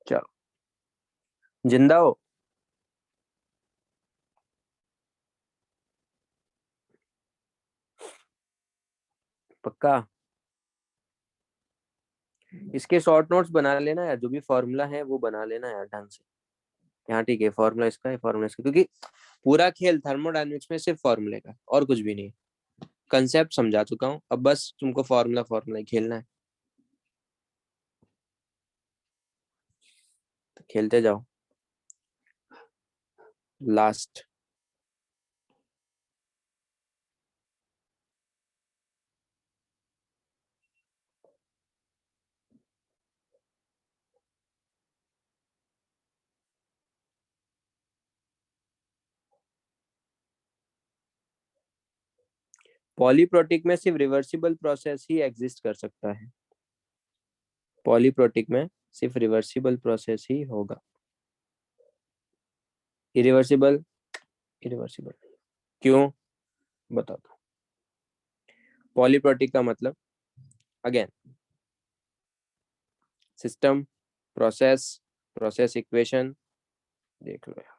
चलो जिंदा हो। पक्का। इसके शॉर्ट नोट्स बना लेना यार, जो भी फॉर्मूला है वो बना लेना यार ढंग से। यहाँ ठीक है, फॉर्मूला इसका है, फॉर्मूला इसका, क्योंकि पूरा खेल थर्मोडायनेमिक्स में सिर्फ फॉर्मूले का और कुछ भी नहीं। कंसेप्ट समझा चुका हूँ, अब बस तुमको फॉर्मूला फॉर्मूला खेलना है, तो खेलते जाओ। लास्ट पॉलीप्रोटिक में सिर्फ रिवर्सिबल प्रोसेस ही एग्जिस्ट कर सकता है। पॉलीप्रोटिक में सिर्फ रिवर्सिबल प्रोसेस ही होगा, इरिवर्सिबल इरिवर्सिबल क्यों बता दो। पॉलीप्रोटिक का मतलब again system, process, process equation, देख लो यार।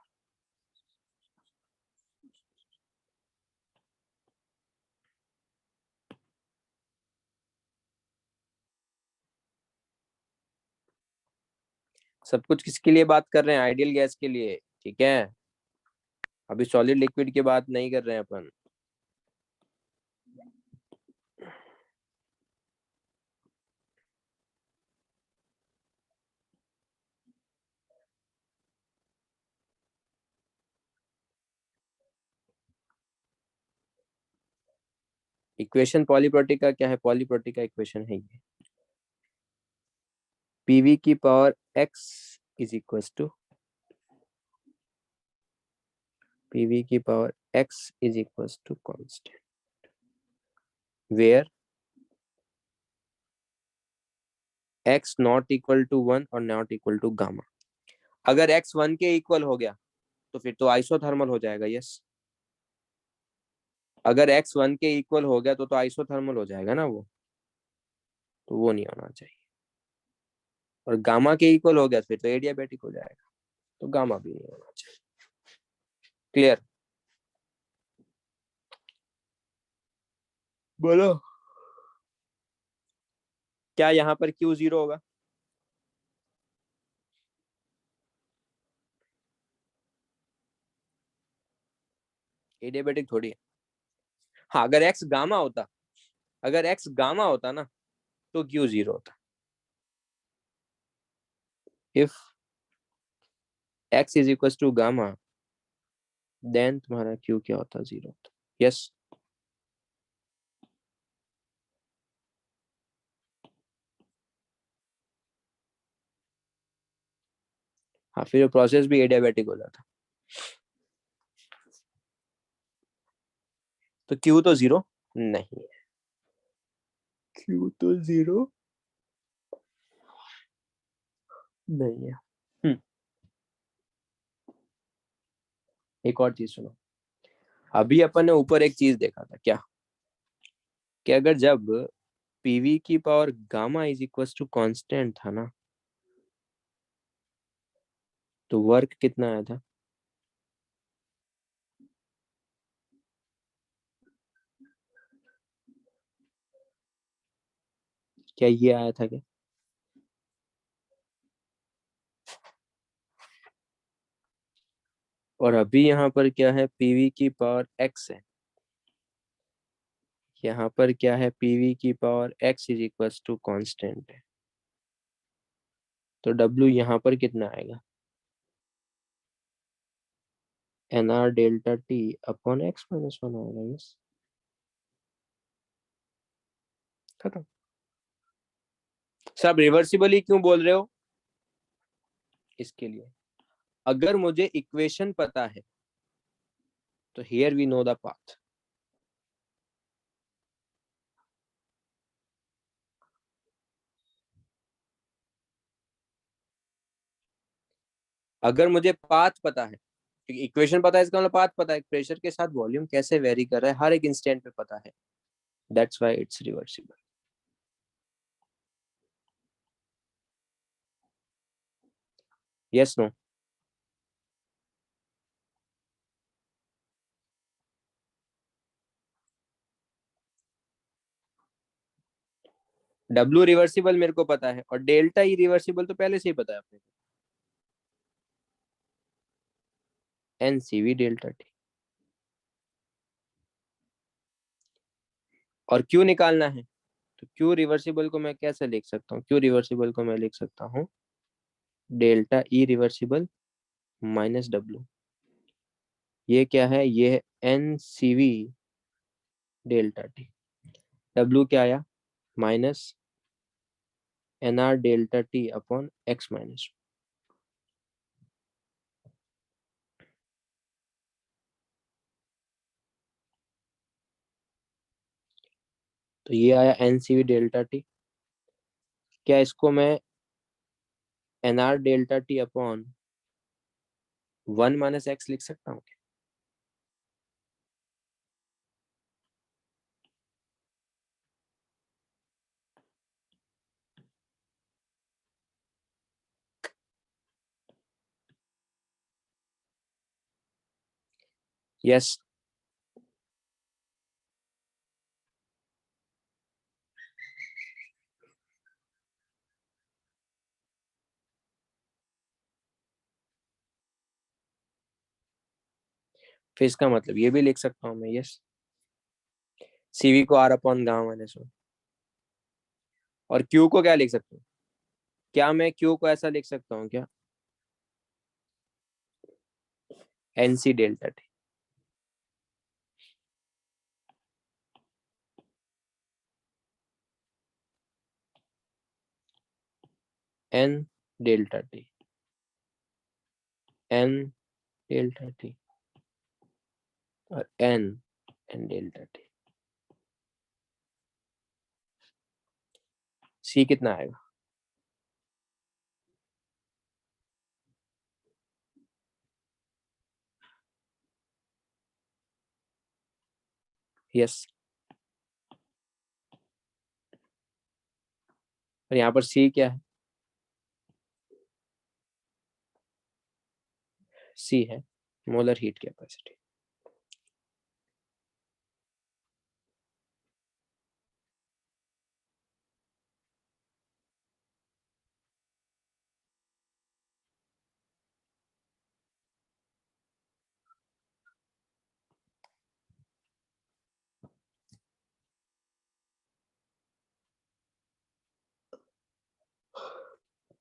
सब कुछ किसके लिए बात कर रहे हैं? आइडियल गैस के लिए, ठीक है। अभी सॉलिड लिक्विड की बात नहीं कर रहे हैं अपन। इक्वेशन पॉलीप्रोटिक का क्या है? पॉलीप्रोटिक का इक्वेशन है ये, पीवी की power X is equal to PV की power X is equal to constant, where X not equal to 1 और नॉट इक्वल टू गामा। अगर एक्स 1 के इक्वल हो गया तो फिर तो आइसोथर्मल हो जाएगा, यस। अगर एक्स 1 के इक्वल हो गया तो आइसोथर्मल हो जाएगा ना वो, तो वो नहीं होना चाहिए। और गामा के इक्वल हो गया फिर तो एडियाबैटिक हो जाएगा, तो गामा भी नहीं होना चाहिए। क्लियर? बोलो क्या यहाँ पर क्यू 0 होगा? एडियाबैटिक थोड़ी है। हाँ, अगर एक्स गामा होता, अगर एक्स गामा होता ना तो क्यू 0 होता। If X is equal to gamma then तुम्हारा क्यू क्या होता? 0 होता, यस। हाँ, फिर प्रोसेस भी एडियाबैटिक हो जाता। तो क्यू तो 0 नहीं है, क्यू तो 0 नहीं है। एक और चीज सुनो, अभी अपन ने ऊपर एक चीज देखा था क्या? कि अगर जब पीवी की power gamma is equal to constant था ना, तो वर्क कितना आया था? क्या ये आया था क्या? और अभी यहाँ पर क्या है, पीवी की पावर एक्स है, यहाँ पर क्या है, पीवी की power X is equal to constant है, तो डब्ल्यू यहाँ पर कितना आएगा? N R delta T upon X minus one आएगा। यस, खत्म। सब रिवर्सिबली क्यों बोल रहे हो? इसके लिए अगर मुझे इक्वेशन पता है तो here we know the path. अगर मुझे पाथ पता है, क्योंकि इक्वेशन पता है इसका मतलब पाथ पता है, प्रेशर के साथ वॉल्यूम कैसे वेरी कर रहा है हर एक इंस्टेंट पे पता है, that's why it's reversible. Yes no? W reversible मेरे को पता है, और डेल्टा ई रिवर्सिबल तो पहले से ही पता है अपने को, N C V delta T. और क्यू निकालना है, तो क्यू रिवर्सिबल को मैं कैसे लिख सकता हूँ? क्यू रिवर्सिबल को मैं लिख सकता हूँ delta E reversible minus W. ये क्या है? ये है N C V delta T. W क्या आया? Minus N R delta T upon X minus. तो ये आया N C V delta T. क्या इसको मैं N R delta T upon one minus X लिख सकता हूँ? यस। फिर इसका मतलब ये भी लिख सकता हूँ मैं, यस, सीवी को R upon gamma minus one. और क्यू को क्या लिख सकता हूँ? क्या मैं क्यू को ऐसा लिख सकता हूँ क्या? N C delta T. N delta T, N delta T, और N N delta T. C कितना आएगा? यस। और यहाँ पर सी क्या है? सी है मोलर हीट कैपेसिटी।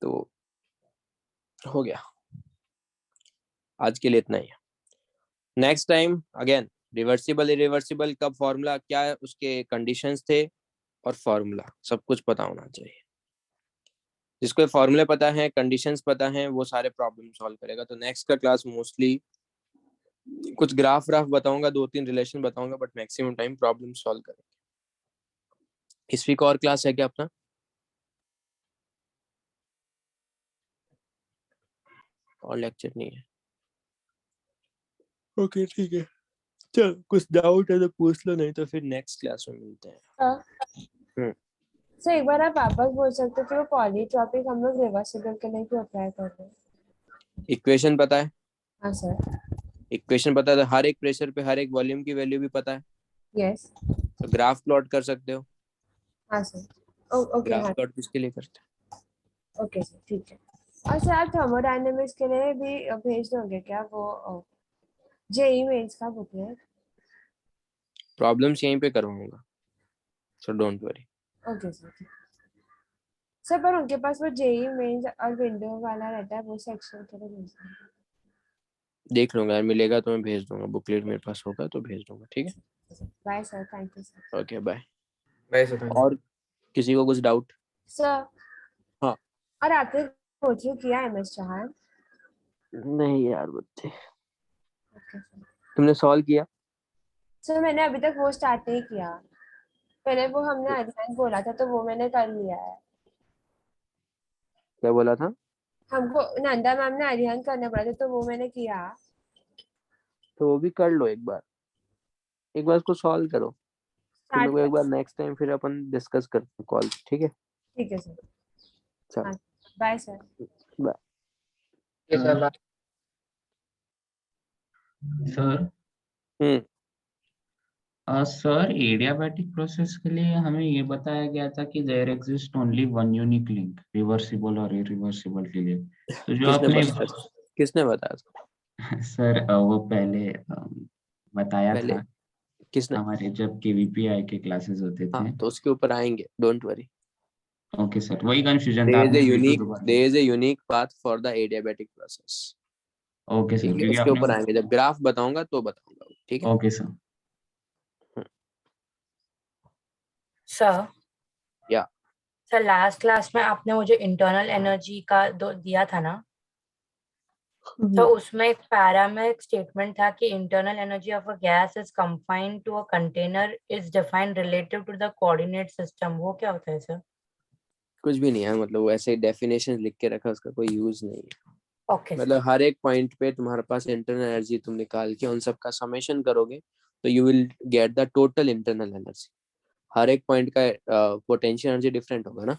तो हो गया, आज के लिए इतना ही है। Next time again reversible irreversible कब, फॉर्मूला क्या है, उसके कंडीशंस थे, और फॉर्मूला सब कुछ पता होना चाहिए। जिसको फॉर्मूले पता है, कंडीशंस पता है, वो सारे प्रॉब्लम सॉल्व करेगा। तो नेक्स्ट का क्लास मोस्टली कुछ ग्राफ व्राफ बताऊंगा, 2-3 रिलेशन बताऊंगा, but maximum time problem solve करेंगे। इस वीक और क्लास है क्या अपना? और लेक्चर नहीं है? ओके ठीक है। चल कुछ डाउट है तो पूछ लो, नहीं तो फिर नेक्स्ट क्लास में मिलते हैं। सर एक बार आप वापस बोल सकते हो कि वो पॉलीट्रॉपिक हम लोग रिवर्सिबल के लिए क्यों अप्लाई कर रहे हैं? इक्वेशन पता है? हाँ सर। इक्वेशन पता है तो हर एक प्रेशर पे हर एक वॉल्यूम की वैल्यू भी पता है, यस। तो ग्राफ प्लॉट कर सकते हो। हाँ सर। ओके ग्राफ हाँ प्लॉट किसके लिए करते हैं? ओके सर ठीक है। और सर आप थर्मोडायनेमिक्स के लिए भी भेज दोगे क्या वो जेई मेंस का बुकलेट? प्रॉब्लम्स यहीं पे करवाऊंगा, so don't worry. Okay sir ठीक। सर पर उनके पास वो जेई मेंस और विंडो वाला रहता है, वो सेक्शन के लिए भेज देंगे। देख लूंगा यार, मिलेगा तो मैं भेज दूंगा, बुकलेट मेरे पास होगा तो भेज दूंगा, ठीक है। Bye sir, thank you sir. Okay bye. Bye sir. और किसी को कुछ डाउट? सर हाँ। और आपने कोचिंग किया एमएस चौहान? नहीं यार बच्चे, ओके सर। तुमने सॉल्व किया? सर मैंने अभी तक वो स्टार्ट नहीं किया। पहले वो हमने अध्ययन बोला था तो वो मैंने कर लिया है। क्या बोला था? हमको नंदा मैम ने अध्ययन करने पड़ा था तो वो मैंने किया। तो वो भी कर लो एक बार, एक बार उसको सॉल्व करो, फिर मेरे स्टार्ट को एक कर। बार नेक्स्ट टाइम फिर अपन डिस्कस करते हैं कॉल, ठीक है? ठीक है सर। चलो हाँ बाय सर। बाय। ये sir sir sir adiabatic process के लिए हमें ये बताया गया था कि there exist only one unique link reversible और इरिवर्सिबल के लिए। तो जो किसने बताया था? सर वो पहले बताया पहले था किसने? हमारे जब केवीपीआई के क्लासेस होते थे। हाँ तो उसके ऊपर आएंगे, डोंट वरी। ओके सर, वही कंफ्यूजन था, there is आपने a फिर से unique दोबारा। there is a unique path for the adiabatic process। Okay sir, ठीक है, क्योंकि उसके ऊपर आपने। आएंगे, जब ग्राफ बताऊंगा तो बताऊंगा, ठीक है? Okay sir. सर या सर लास्ट क्लास में आपने मुझे इंटरनल एनर्जी का दिया था ना, तो उसमें एक पैरा में एक स्टेटमेंट था कि internal energy of a gas is confined to a container is defined relative to the coordinate system. वो क्या होता है सर? कुछ भी नहीं है, मतलब वो ऐसे डेफिनेशन लिख के रखा, उसका कोई यूज नहीं है। Okay sir. मतलब हर एक पॉइंट पे तुम्हारे पास इंटरनल एनर्जी तुम निकाल के उन सब का समेशन करोगे तो you will get the total internal energy. हर एक पॉइंट का पोटेंशियल एनर्जी डिफरेंट होगा ना,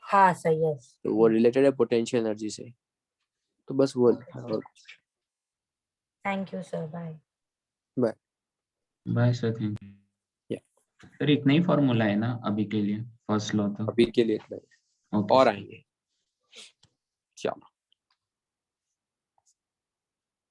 हाँ सर, यस। तो वो रिलेटेड है पोटेंशियल एनर्जी से, तो बस वो लिखा है। और thank you sir, bye. Bye. Bye sir, thank you. या सर इतना ही फॉर्मूला है ना अभी के लिए, फर्स्ट लॉ तो? अभी के लिए इतना ही, ओके और सर। आएंगे। चलो।